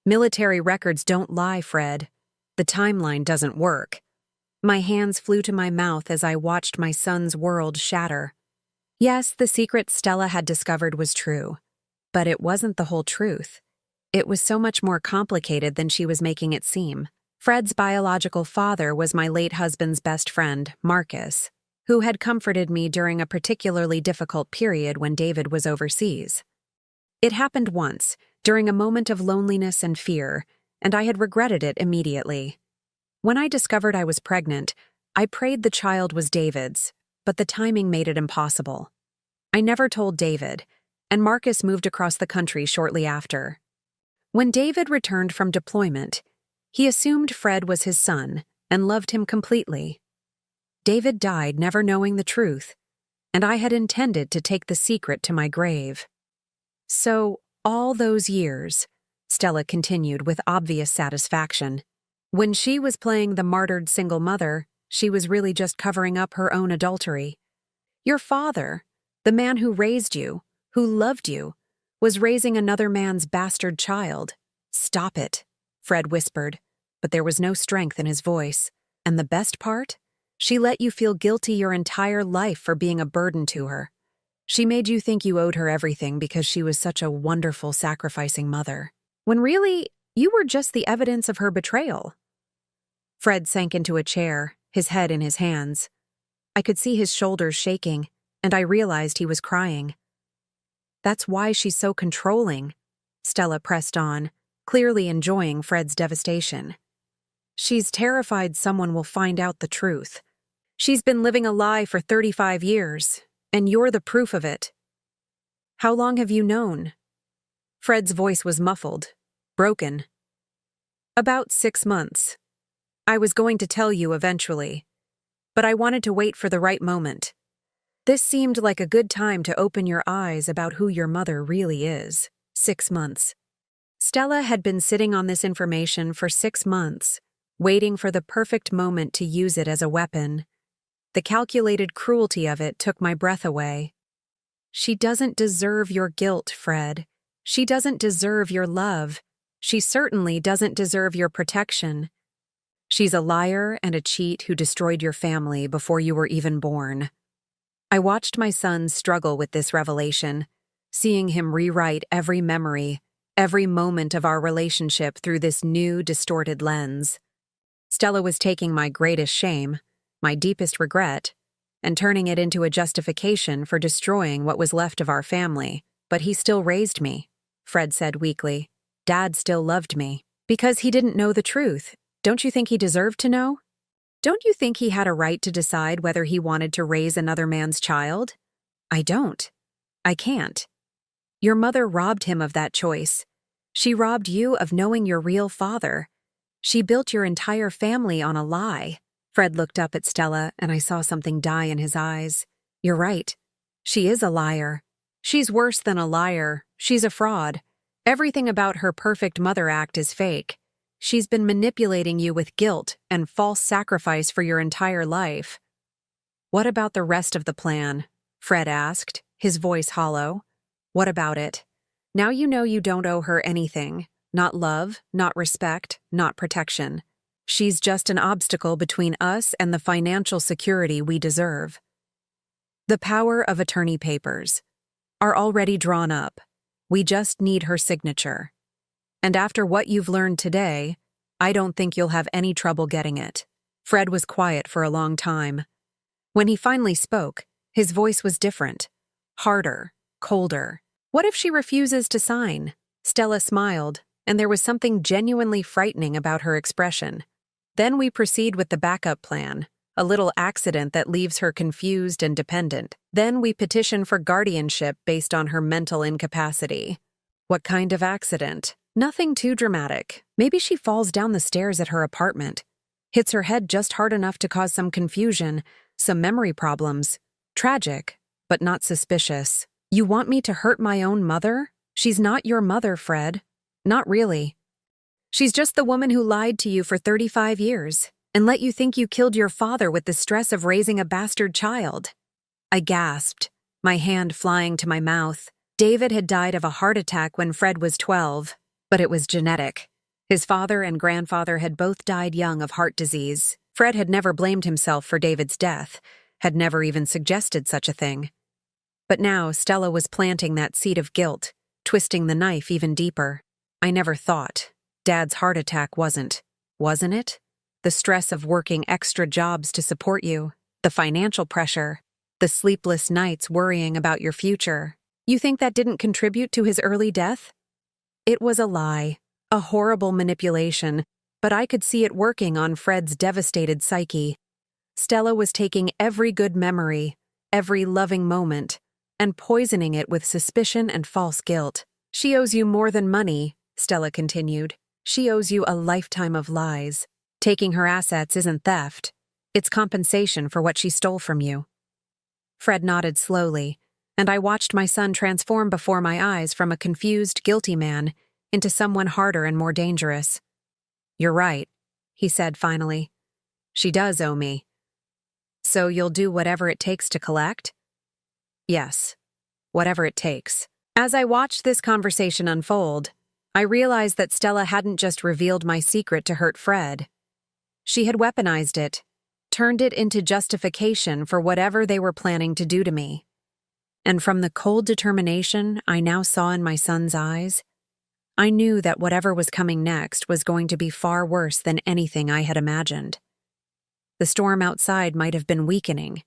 Military records don't lie, Fred. The timeline doesn't work. My hands flew to my mouth as I watched my son's world shatter. Yes, the secret Stella had discovered was true, but it wasn't the whole truth. It was so much more complicated than she was making it seem. Fred's biological father was my late husband's best friend, Marcus, who had comforted me during a particularly difficult period when David was overseas. It happened once, during a moment of loneliness and fear, and I had regretted it immediately. When I discovered I was pregnant, I prayed the child was David's, but the timing made it impossible. I never told David, and Marcus moved across the country shortly after. When David returned from deployment, he assumed Fred was his son and loved him completely. David died never knowing the truth, and I had intended to take the secret to my grave. So, All those years, Stella continued with obvious satisfaction. When she was playing the martyred single mother, she was really just covering up her own adultery. Your father, the man who raised you, who loved you, was raising another man's bastard child. Stop it, Fred whispered, but there was no strength in his voice. And the best part? She let you feel guilty your entire life for being a burden to her. She made you think you owed her everything because she was such a wonderful, sacrificing mother, when really, you were just the evidence of her betrayal. Fred sank into a chair, his head in his hands. I could see his shoulders shaking, and I realized he was crying. That's why she's so controlling, Stella pressed on, clearly enjoying Fred's devastation. She's terrified someone will find out the truth. She's been living a lie for 35 years, and you're the proof of it. How long have you known? Fred's voice was muffled, broken. About 6 months. I was going to tell you eventually, but I wanted to wait for the right moment. This seemed like a good time to open your eyes about who your mother really is. 6 months. Stella had been sitting on this information for 6 months, waiting for the perfect moment to use it as a weapon. The calculated cruelty of it took my breath away. She doesn't deserve your guilt, Fred. She doesn't deserve your love. She certainly doesn't deserve your protection. She's a liar and a cheat who destroyed your family before you were even born. I watched my son struggle with this revelation, seeing him rewrite every memory, every moment of our relationship through this new, distorted lens. Stella was taking my greatest shame, my deepest regret, and turning it into a justification for destroying what was left of our family. But he still raised me, Fred said weakly. Dad still loved me. Because he didn't know the truth. Don't you think he deserved to know? Don't you think he had a right to decide whether he wanted to raise another man's child? I don't. I can't. Your mother robbed him of that choice. She robbed you of knowing your real father. She built your entire family on a lie. Fred looked up at Stella, and I saw something die in his eyes. You're right. She is a liar. She's worse than a liar. She's a fraud. Everything about her perfect mother act is fake. She's been manipulating you with guilt and false sacrifice for your entire life. What about the rest of the plan? Fred asked, his voice hollow. What about it? Now you know you don't owe her anything. Not love, not respect, not protection. She's just an obstacle between us and the financial security we deserve. The power of attorney papers are already drawn up. We just need her signature. And after what you've learned today, I don't think you'll have any trouble getting it. Fred was quiet for a long time. When he finally spoke, his voice was different, harder, colder. What if she refuses to sign? Stella smiled, and there was something genuinely frightening about her expression. Then we proceed with the backup plan, a little accident that leaves her confused and dependent. Then we petition for guardianship based on her mental incapacity. What kind of accident? Nothing too dramatic. Maybe she falls down the stairs at her apartment, hits her head just hard enough to cause some confusion, some memory problems. Tragic, but not suspicious. You want me to hurt my own mother? She's not your mother, Fred. Not really. She's just the woman who lied to you for 35 years and let you think you killed your father with the stress of raising a bastard child. I gasped, my hand flying to my mouth. David had died of a heart attack when Fred was 12, but it was genetic. His father and grandfather had both died young of heart disease. Fred had never blamed himself for David's death, had never even suggested such a thing. But now Stella was planting that seed of guilt, twisting the knife even deeper. I never thought. Dad's heart attack wasn't it? The stress of working extra jobs to support you, the financial pressure, the sleepless nights worrying about your future. You think that didn't contribute to his early death? It was a lie, a horrible manipulation, but I could see it working on Fred's devastated psyche. Stella was taking every good memory, every loving moment, and poisoning it with suspicion and false guilt. She owes you more than money, Stella continued. She owes you a lifetime of lies. Taking her assets isn't theft. It's compensation for what she stole from you. Fred nodded slowly, and I watched my son transform before my eyes from a confused, guilty man into someone harder and more dangerous. "You're right," he said finally. "She does owe me." "So you'll do whatever it takes to collect?" "Yes, whatever it takes." As I watched this conversation unfold, I realized that Stella hadn't just revealed my secret to hurt Fred. She had weaponized it, turned it into justification for whatever they were planning to do to me. And from the cold determination I now saw in my son's eyes, I knew that whatever was coming next was going to be far worse than anything I had imagined. The storm outside might have been weakening,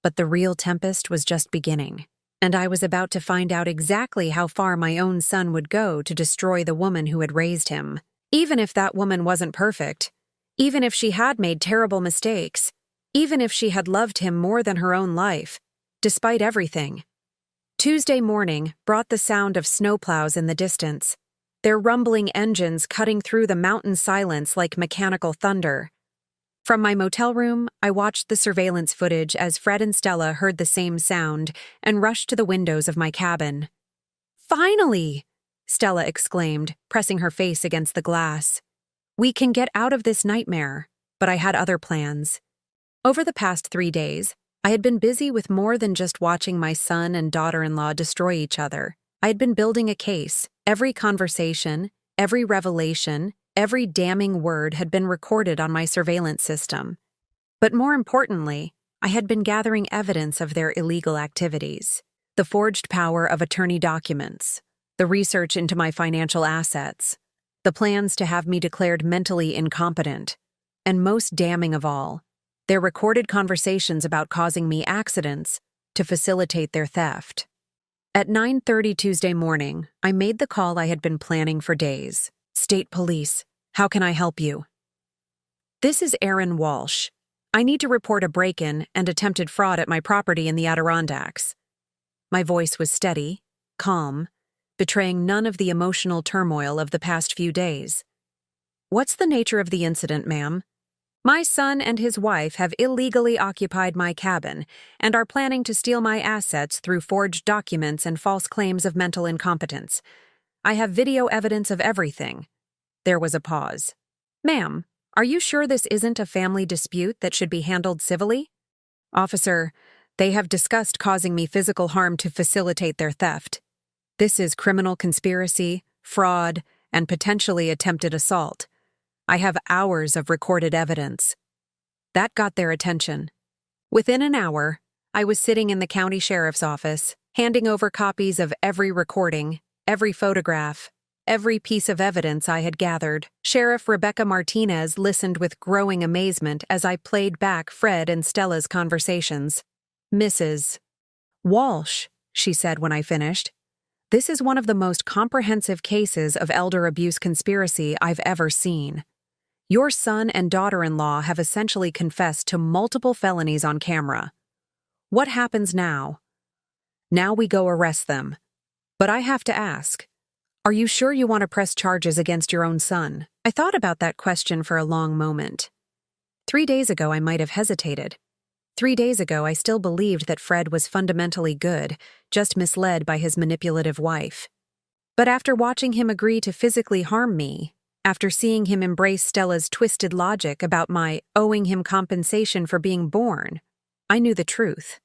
but the real tempest was just beginning, and I was about to find out exactly how far my own son would go to destroy the woman who had raised him. Even if that woman wasn't perfect, even if she had made terrible mistakes, even if she had loved him more than her own life, despite everything. Tuesday morning brought the sound of snowplows in the distance, their rumbling engines cutting through the mountain silence like mechanical thunder. From my motel room, I watched the surveillance footage as Fred and Stella heard the same sound and rushed to the windows of my cabin. "Finally!" Stella exclaimed, pressing her face against the glass. "We can get out of this nightmare," but I had other plans. Over the past 3 days, I had been busy with more than just watching my son and daughter-in-law destroy each other. I had been building a case. Every conversation, every revelation, every damning word had been recorded on my surveillance system. But more importantly, I had been gathering evidence of their illegal activities. The forged power of attorney documents, the research into my financial assets, the plans to have me declared mentally incompetent, and most damning of all, their recorded conversations about causing me accidents to facilitate their theft. At 9:30 Tuesday morning, I made the call I had been planning for days. "State Police, how can I help you?" "This is Aaron Walsh. I need to report a break-in and attempted fraud at my property in the Adirondacks." My voice was steady, calm, betraying none of the emotional turmoil of the past few days. "What's the nature of the incident, ma'am?" "My son and his wife have illegally occupied my cabin and are planning to steal my assets through forged documents and false claims of mental incompetence. I have video evidence of everything." There was a pause. "Ma'am, are you sure this isn't a family dispute that should be handled civilly?" "Officer, they have discussed causing me physical harm to facilitate their theft. This is criminal conspiracy, fraud, and potentially attempted assault. I have hours of recorded evidence." That got their attention. Within an hour, I was sitting in the county sheriff's office, handing over copies of every recording, every photograph, every piece of evidence I had gathered. Sheriff Rebecca Martinez listened with growing amazement as I played back Fred and Stella's conversations. "Mrs. Walsh," she said when I finished, "this is one of the most comprehensive cases of elder abuse conspiracy I've ever seen. Your son and daughter-in-law have essentially confessed to multiple felonies on camera. What happens now?" "Now we go arrest them. But I have to ask, are you sure you want to press charges against your own son?" I thought about that question for a long moment. 3 days ago, I might have hesitated. 3 days ago, I still believed that Fred was fundamentally good, just misled by his manipulative wife. But after watching him agree to physically harm me, after seeing him embrace Stella's twisted logic about my owing him compensation for being born, I knew the truth.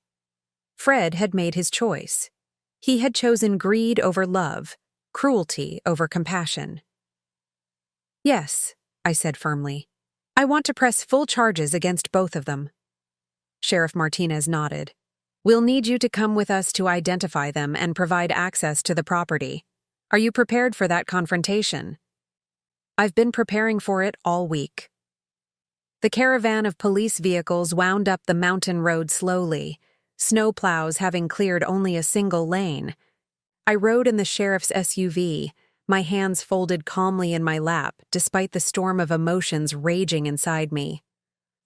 Fred had made his choice. He had chosen greed over love, cruelty over compassion. "Yes," I said firmly. "I want to press full charges against both of them." Sheriff Martinez nodded. "We'll need you to come with us to identify them and provide access to the property. Are you prepared for that confrontation?" "I've been preparing for it all week." The caravan of police vehicles wound up the mountain road slowly, snowplows having cleared only a single lane. I rode in the sheriff's SUV, my hands folded calmly in my lap despite the storm of emotions raging inside me.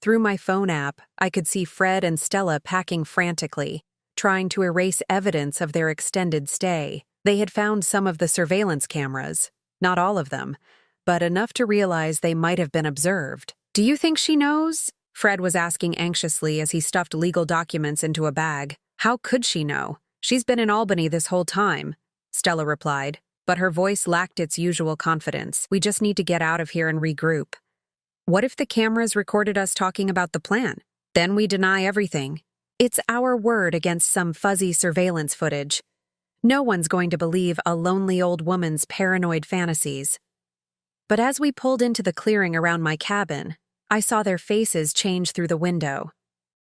Through my phone app, I could see Fred and Stella packing frantically, trying to erase evidence of their extended stay. They had found some of the surveillance cameras, not all of them, but enough to realize they might have been observed. "Do you think she knows?" Fred was asking anxiously as he stuffed legal documents into a bag. "How could she know? She's been in Albany this whole time, Stella replied, but her voice lacked its usual confidence. We just need to get out of here and regroup. What if the cameras recorded us talking about the plan? Then we deny everything. It's our word against some fuzzy surveillance footage. No one's going to believe a lonely old woman's paranoid fantasies. But as we pulled into the clearing around my cabin, I saw their faces change through the window.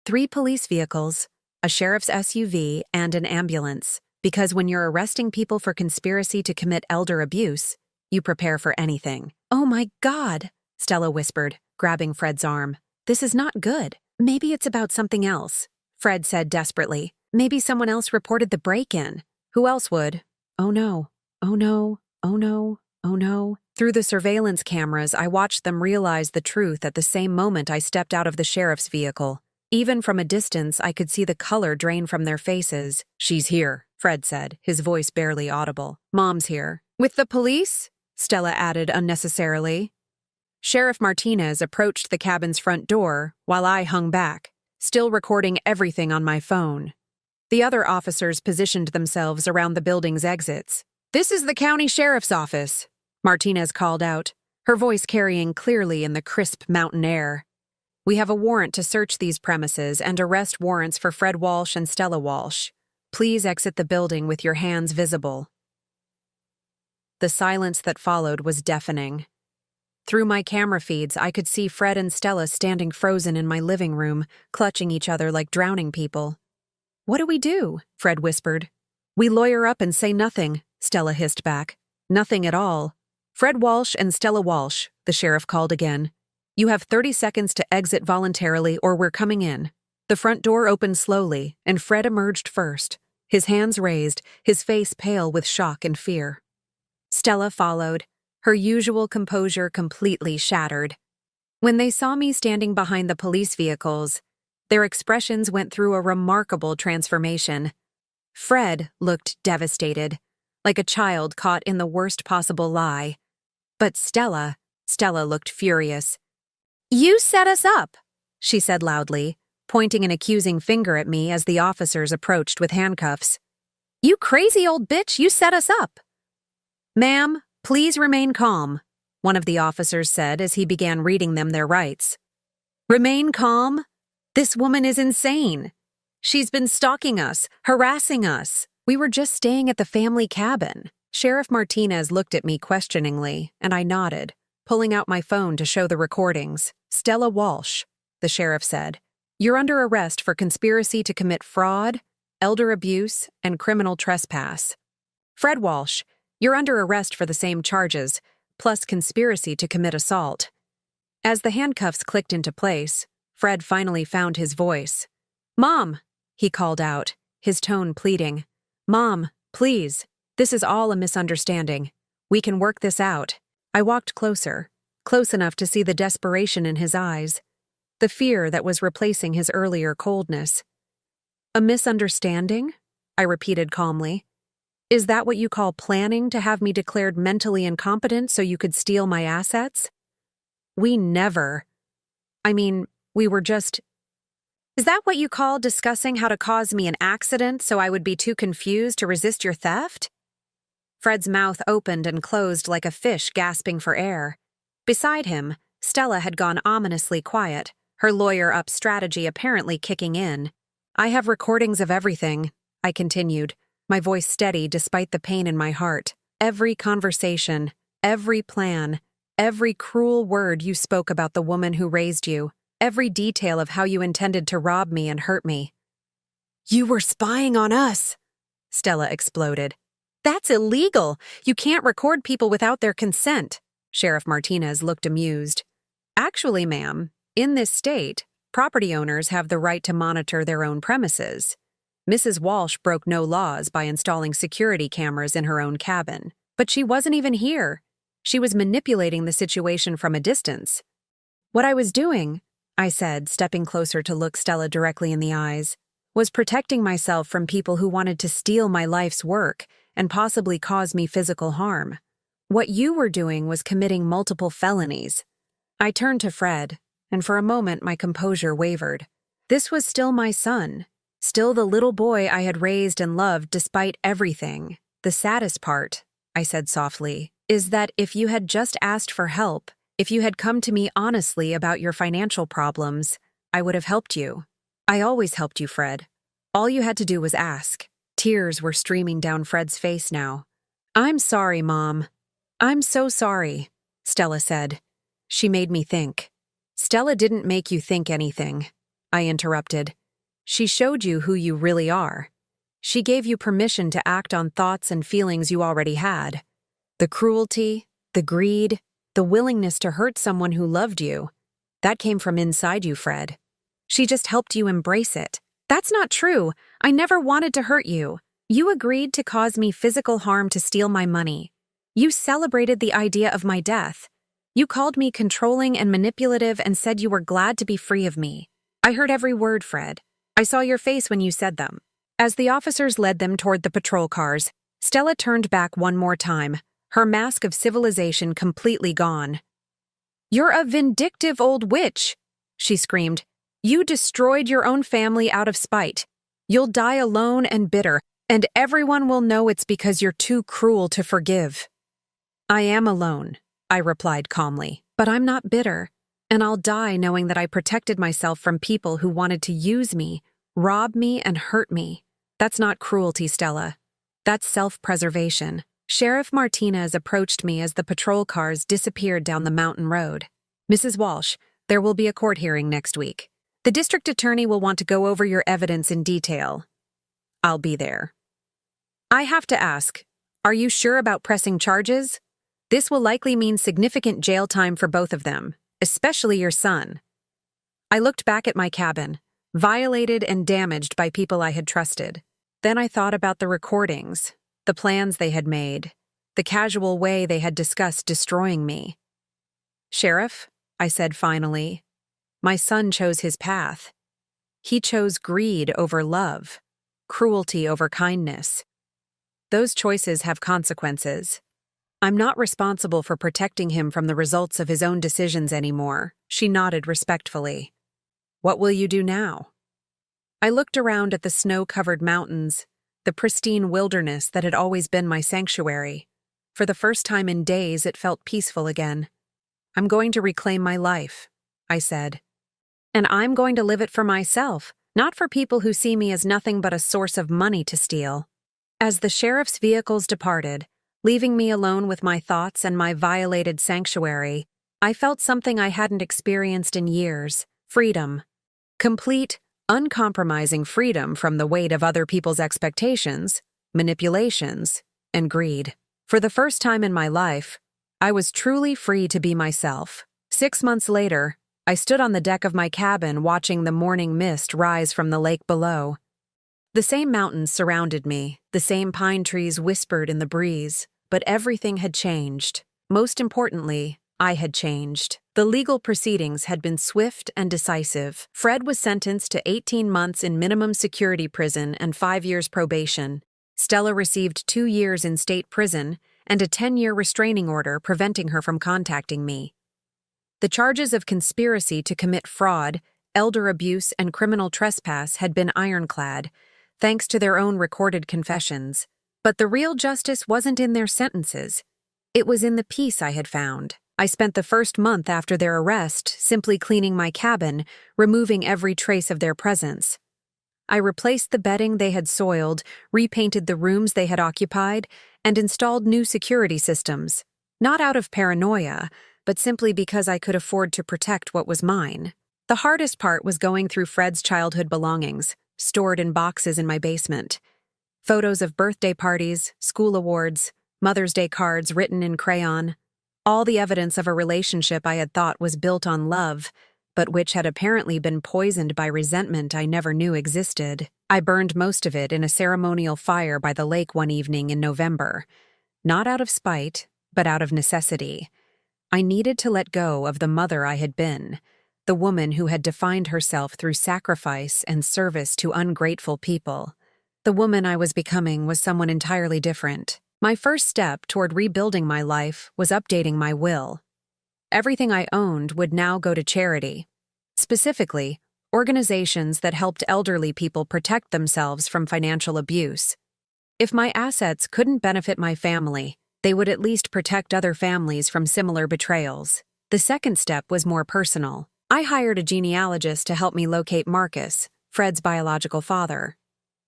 3 police vehicles, a sheriff's SUV, and an ambulance. Because when you're arresting people for conspiracy to commit elder abuse, you prepare for anything. Oh my God, Stella whispered, grabbing Fred's arm. This is not good. Maybe it's about something else, Fred said desperately. Maybe someone else reported the break-in. Who else would? Oh no, oh no, oh no, oh no. Through the surveillance cameras, I watched them realize the truth at the same moment I stepped out of the sheriff's vehicle. Even from a distance, I could see the color drain from their faces. She's here, Fred said, his voice barely audible. Mom's here. With the police? Stella added unnecessarily. Sheriff Martinez approached the cabin's front door while I hung back, still recording everything on my phone. The other officers positioned themselves around the building's exits. This is the county sheriff's office, Martinez called out, her voice carrying clearly in the crisp mountain air. We have a warrant to search these premises and arrest warrants for Fred Walsh and Stella Walsh. Please exit the building with your hands visible. The silence that followed was deafening. Through my camera feeds, I could see Fred and Stella standing frozen in my living room, clutching each other like drowning people. What do we do? Fred whispered. We lawyer up and say nothing, Stella hissed back. Nothing at all. Fred Walsh and Stella Walsh, the sheriff called again. You have 30 seconds to exit voluntarily or we're coming in. The front door opened slowly, and Fred emerged first, his hands raised, his face pale with shock and fear. Stella followed, her usual composure completely shattered. When they saw me standing behind the police vehicles, their expressions went through a remarkable transformation. Fred looked devastated, like a child caught in the worst possible lie. But Stella looked furious. You set us up, she said loudly, pointing an accusing finger at me as the officers approached with handcuffs. You crazy old bitch, you set us up. Ma'am, please remain calm, one of the officers said as he began reading them their rights. Remain calm? This woman is insane. She's been stalking us, harassing us. We were just staying at the family cabin. Sheriff Martinez looked at me questioningly, and I nodded, pulling out my phone to show the recordings. Stella Walsh, the sheriff said, you're under arrest for conspiracy to commit fraud, elder abuse, and criminal trespass. Fred Walsh, you're under arrest for the same charges, plus conspiracy to commit assault. As the handcuffs clicked into place, Fred finally found his voice. Mom, he called out, his tone pleading. Mom, please, this is all a misunderstanding. We can work this out. I walked closer, close enough to see the desperation in his eyes, the fear that was replacing his earlier coldness. A misunderstanding? I repeated calmly. Is that what you call planning to have me declared mentally incompetent so you could steal my assets? We never. We were just... Is that what you call discussing how to cause me an accident so I would be too confused to resist your theft? Fred's mouth opened and closed like a fish gasping for air. Beside him, Stella had gone ominously quiet, her lawyer-up strategy apparently kicking in. I have recordings of everything, I continued, my voice steady despite the pain in my heart. Every conversation, every plan, every cruel word you spoke about the woman who raised you, every detail of how you intended to rob me and hurt me. You were spying on us, Stella exploded. That's illegal. You can't record people without their consent. Sheriff Martinez looked amused. Actually, ma'am, in this state, property owners have the right to monitor their own premises. Mrs. Walsh broke no laws by installing security cameras in her own cabin. But she wasn't even here. She was manipulating the situation from a distance. What I was doing, I said, stepping closer to look Stella directly in the eyes, was protecting myself from people who wanted to steal my life's work and possibly cause me physical harm. What you were doing was committing multiple felonies. I turned to Fred, and for a moment my composure wavered. This was still my son, Still the little boy I had raised and loved despite everything. The saddest part, I said softly, is that if you had just asked for help, if you had come to me honestly about your financial problems, I would have helped you. I always helped you, Fred. All you had to do was ask. Tears were streaming down Fred's face now. I'm sorry, Mom. I'm so sorry, Stella said. She made me think. Stella didn't make you think anything, I interrupted. She showed you who you really are. She gave you permission to act on thoughts and feelings you already had. The cruelty, the greed, the willingness to hurt someone who loved you, that came from inside you, Fred. She just helped you embrace it. That's not true. I never wanted to hurt you. You agreed to cause me physical harm to steal my money. You celebrated the idea of my death. You called me controlling and manipulative and said you were glad to be free of me. I heard every word, Fred. I saw your face when you said them. As the officers led them toward the patrol cars, Stella turned back one more time, her mask of civilization completely gone. You're a vindictive old witch, she screamed. You destroyed your own family out of spite. You'll die alone and bitter, and everyone will know it's because you're too cruel to forgive. I am alone, I replied calmly, but I'm not bitter, and I'll die knowing that I protected myself from people who wanted to use me, rob me, and hurt me. That's not cruelty, Stella. That's self-preservation. Sheriff Martinez approached me as the patrol cars disappeared down the mountain road. Mrs. Walsh, there will be a court hearing next week. The district attorney will want to go over your evidence in detail. I'll be there. I have to ask, are you sure about pressing charges? This will likely mean significant jail time for both of them, especially your son. I looked back at my cabin, violated and damaged by people I had trusted. Then I thought about the recordings, the plans they had made, the casual way they had discussed destroying me. Sheriff, I said finally, my son chose his path. He chose greed over love, cruelty over kindness. Those choices have consequences. I'm not responsible for protecting him from the results of his own decisions anymore. She nodded respectfully. What will you do now? I looked around at the snow-covered mountains, the pristine wilderness that had always been my sanctuary. For the first time in days, it felt peaceful again. I'm going to reclaim my life, I said. And I'm going to live it for myself, not for people who see me as nothing but a source of money to steal. As the sheriff's vehicles departed, leaving me alone with my thoughts and my violated sanctuary, I felt something I hadn't experienced in years: freedom. Complete, uncompromising freedom from the weight of other people's expectations, manipulations, and greed. For the first time in my life, I was truly free to be myself. 6 months later, I stood on the deck of my cabin watching the morning mist rise from the lake below. The same mountains surrounded me, the same pine trees whispered in the breeze, but everything had changed. Most importantly, I had changed. The legal proceedings had been swift and decisive. Fred was sentenced to 18 months in minimum security prison and 5 years probation. Stella received 2 years in state prison and a 10-year restraining order preventing her from contacting me. The charges of conspiracy to commit fraud, elder abuse, and criminal trespass had been ironclad, thanks to their own recorded confessions. But the real justice wasn't in their sentences. It was in the peace I had found. I spent the first month after their arrest simply cleaning my cabin, removing every trace of their presence. I replaced the bedding they had soiled, repainted the rooms they had occupied, and installed new security systems, not out of paranoia, but simply because I could afford to protect what was mine. The hardest part was going through Fred's childhood belongings, stored in boxes in my basement. Photos of birthday parties, school awards, Mother's Day cards written in crayon. All the evidence of a relationship I had thought was built on love, but which had apparently been poisoned by resentment I never knew existed. I burned most of it in a ceremonial fire by the lake one evening in November. Not out of spite, but out of necessity. I needed to let go of the mother I had been, the woman who had defined herself through sacrifice and service to ungrateful people. The woman I was becoming was someone entirely different. My first step toward rebuilding my life was updating my will. Everything I owned would now go to charity. Specifically, organizations that helped elderly people protect themselves from financial abuse. If my assets couldn't benefit my family, they would at least protect other families from similar betrayals. The second step was more personal. I hired a genealogist to help me locate Marcus, Fred's biological father.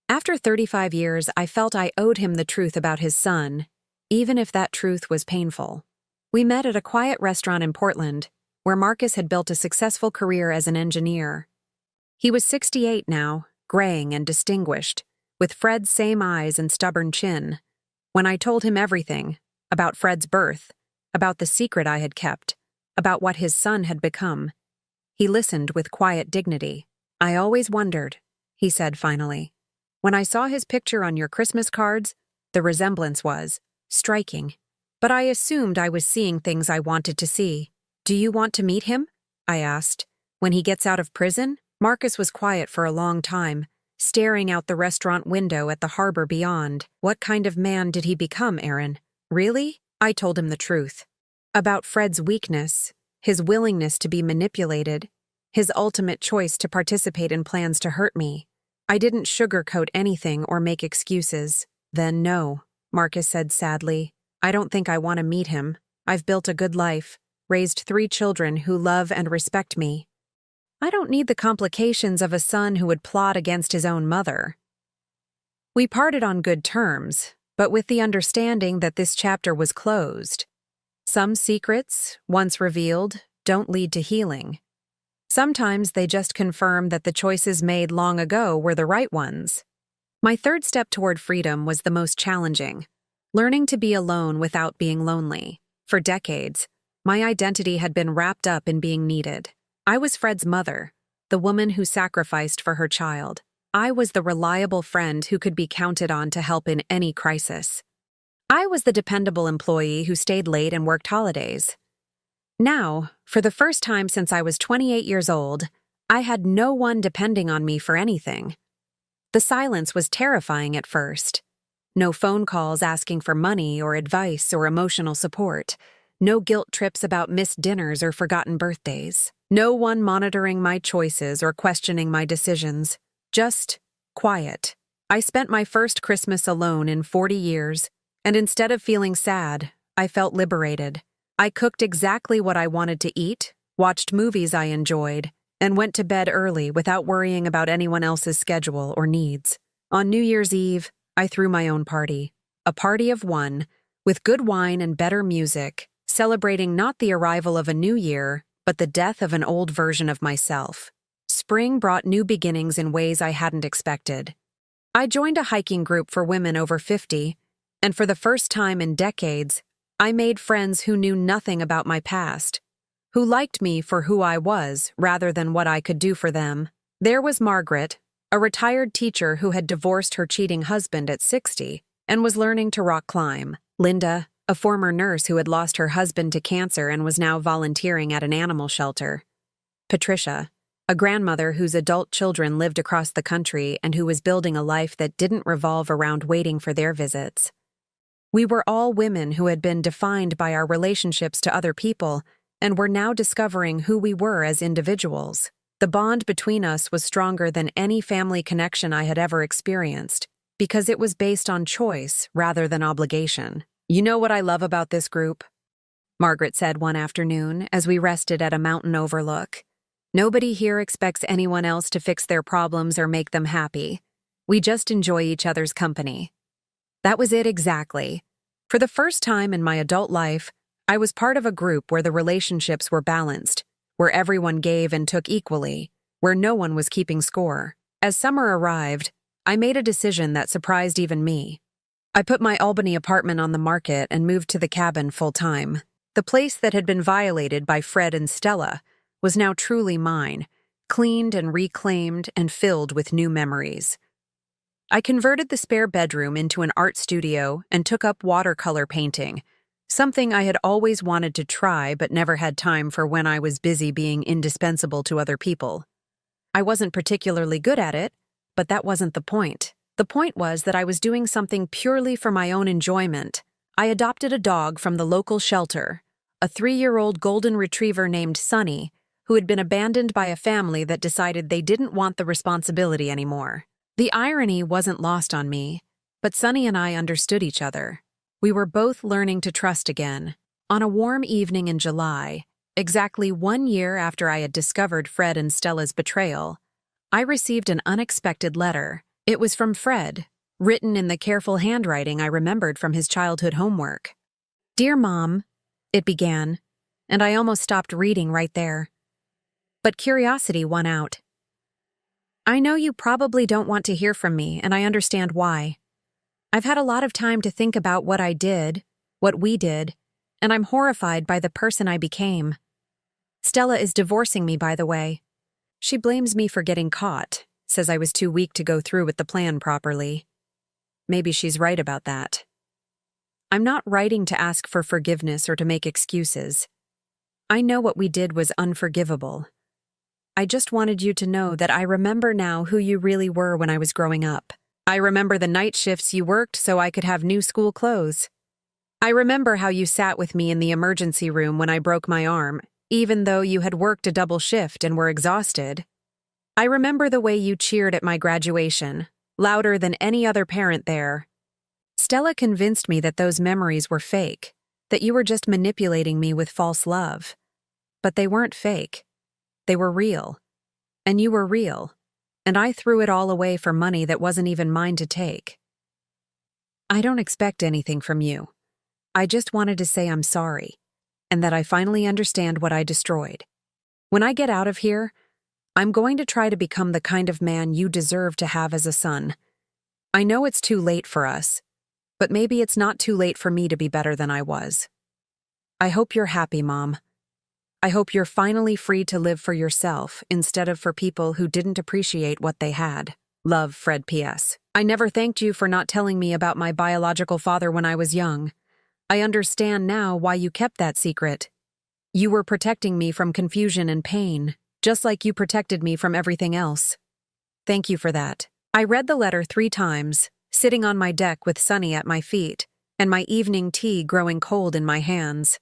After 35 years, I felt I owed him the truth about his son, even if that truth was painful. We met at a quiet restaurant in Portland, where Marcus had built a successful career as an engineer. He was 68 now, graying and distinguished, with Fred's same eyes and stubborn chin. When I told him everything, about Fred's birth, about the secret I had kept, about what his son had become, he listened with quiet dignity. "I always wondered," he said finally. "When I saw his picture on your Christmas cards, the resemblance was striking. But I assumed I was seeing things I wanted to see. Do you want to meet him?" I asked. "When he gets out of prison?" Marcus was quiet for a long time, staring out the restaurant window at the harbor beyond. "What kind of man did he become, Aaron?" "Really?" I told him the truth. About Fred's weakness, his willingness to be manipulated, his ultimate choice to participate in plans to hurt me. I didn't sugarcoat anything or make excuses. "Then no," Marcus said sadly. "I don't think I want to meet him. I've built a good life, raised 3 children who love and respect me. I don't need the complications of a son who would plot against his own mother." We parted on good terms, but with the understanding that this chapter was closed. Some secrets, once revealed, don't lead to healing. Sometimes they just confirm that the choices made long ago were the right ones. My third step toward freedom was the most challenging, learning to be alone without being lonely. For decades, my identity had been wrapped up in being needed. I was Fred's mother, the woman who sacrificed for her child. I was the reliable friend who could be counted on to help in any crisis. I was the dependable employee who stayed late and worked holidays. Now, for the first time since I was 28 years old, I had no one depending on me for anything. The silence was terrifying at first. No phone calls asking for money or advice or emotional support. No guilt trips about missed dinners or forgotten birthdays. No one monitoring my choices or questioning my decisions. Just quiet. I spent my first Christmas alone in 40 years, and instead of feeling sad, I felt liberated. I cooked exactly what I wanted to eat, watched movies I enjoyed, and went to bed early without worrying about anyone else's schedule or needs. On New Year's Eve, I threw my own party. A party of one, with good wine and better music, celebrating not the arrival of a new year, but the death of an old version of myself. Spring brought new beginnings in ways I hadn't expected. I joined a hiking group for women over 50, and for the first time in decades, I made friends who knew nothing about my past, who liked me for who I was rather than what I could do for them. There was Margaret, a retired teacher who had divorced her cheating husband at 60 and was learning to rock climb. Linda, a former nurse who had lost her husband to cancer and was now volunteering at an animal shelter. Patricia, a grandmother whose adult children lived across the country and who was building a life that didn't revolve around waiting for their visits. We were all women who had been defined by our relationships to other people and were now discovering who we were as individuals. The bond between us was stronger than any family connection I had ever experienced, because it was based on choice rather than obligation. "You know what I love about this group?" Margaret said one afternoon as we rested at a mountain overlook. "Nobody here expects anyone else to fix their problems or make them happy. We just enjoy each other's company." That was it exactly. For the first time in my adult life, I was part of a group where the relationships were balanced, where everyone gave and took equally, where no one was keeping score. As summer arrived, I made a decision that surprised even me. I put my Albany apartment on the market and moved to the cabin full-time. The place that had been violated by Fred and Stella was now truly mine, cleaned and reclaimed and filled with new memories. I converted the spare bedroom into an art studio and took up watercolor painting, something I had always wanted to try but never had time for when I was busy being indispensable to other people. I wasn't particularly good at it, but that wasn't the point. The point was that I was doing something purely for my own enjoyment. I adopted a dog from the local shelter, a 3-year-old golden retriever named Sunny, who had been abandoned by a family that decided they didn't want the responsibility anymore. The irony wasn't lost on me, but Sunny and I understood each other. We were both learning to trust again. On a warm evening in July, exactly 1 year after I had discovered Fred and Stella's betrayal, I received an unexpected letter. It was from Fred, written in the careful handwriting I remembered from his childhood homework. "Dear Mom," it began, and I almost stopped reading right there. But curiosity won out. "I know you probably don't want to hear from me, and I understand why. I've had a lot of time to think about what I did, what we did, and I'm horrified by the person I became. Stella is divorcing me, by the way. She blames me for getting caught, says I was too weak to go through with the plan properly. Maybe she's right about that. I'm not writing to ask for forgiveness or to make excuses. I know what we did was unforgivable. I just wanted you to know that I remember now who you really were when I was growing up. I remember the night shifts you worked so I could have new school clothes. I remember how you sat with me in the emergency room when I broke my arm, even though you had worked a double shift and were exhausted. I remember the way you cheered at my graduation, louder than any other parent there. Stella convinced me that those memories were fake, that you were just manipulating me with false love. But they weren't fake. They were real. And you were real. And I threw it all away for money that wasn't even mine to take. I don't expect anything from you. I just wanted to say I'm sorry, and that I finally understand what I destroyed. When I get out of here, I'm going to try to become the kind of man you deserve to have as a son. I know it's too late for us, but maybe it's not too late for me to be better than I was. I hope you're happy, Mom. I hope you're finally free to live for yourself instead of for people who didn't appreciate what they had. Love, Fred P.S. I never thanked you for not telling me about my biological father when I was young. I understand now why you kept that secret. You were protecting me from confusion and pain, just like you protected me from everything else. Thank you for that. I read the letter 3 times, sitting on my deck with Sunny at my feet, and my evening tea growing cold in my hands.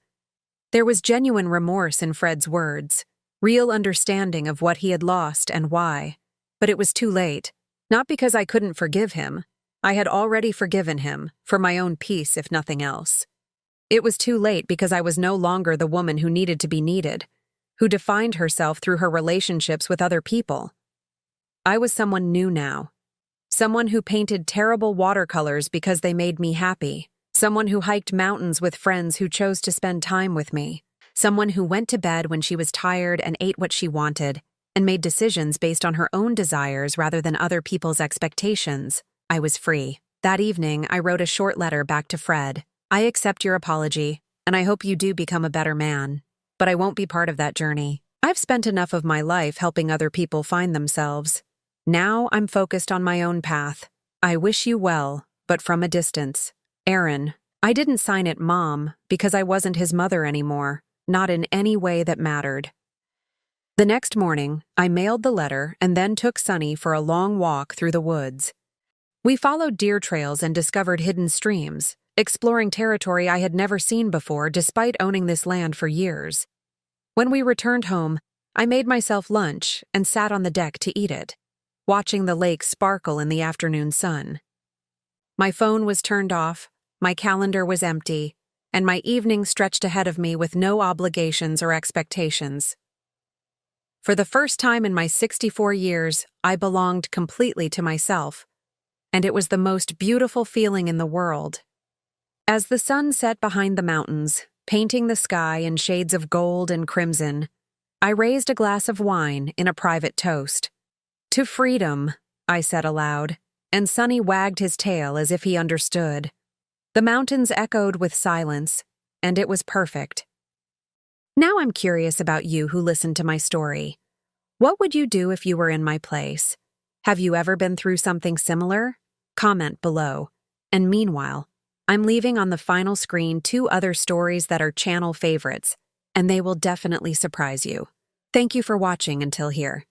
There was genuine remorse in Fred's words, real understanding of what he had lost and why. But it was too late, not because I couldn't forgive him. I had already forgiven him, for my own peace if nothing else. It was too late because I was no longer the woman who needed to be needed, who defined herself through her relationships with other people. I was someone new now. Someone who painted terrible watercolors because they made me happy. Someone who hiked mountains with friends who chose to spend time with me. Someone who went to bed when she was tired and ate what she wanted, and made decisions based on her own desires rather than other people's expectations. I was free. That evening, I wrote a short letter back to Fred. I accept your apology, and I hope you do become a better man. But I won't be part of that journey. I've spent enough of my life helping other people find themselves. Now I'm focused on my own path. I wish you well, but from a distance. Aaron. I didn't sign it Mom because I wasn't his mother anymore, not in any way that mattered. The next morning, I mailed the letter and then took Sunny for a long walk through the woods. We followed deer trails and discovered hidden streams, exploring territory I had never seen before despite owning this land for years. When we returned home, I made myself lunch and sat on the deck to eat it, watching the lake sparkle in the afternoon sun. My phone was turned off, my calendar was empty, and my evening stretched ahead of me with no obligations or expectations. For the first time in my 64 years, I belonged completely to myself, and it was the most beautiful feeling in the world. As the sun set behind the mountains, painting the sky in shades of gold and crimson, I raised a glass of wine in a private toast. To freedom, I said aloud, and Sunny wagged his tail as if he understood. The mountains echoed with silence, and it was perfect. Now I'm curious about you who listened to my story. What would you do if you were in my place? Have you ever been through something similar? Comment below. And meanwhile, I'm leaving on the final screen 2 other stories that are channel favorites, and they will definitely surprise you. Thank you for watching until here.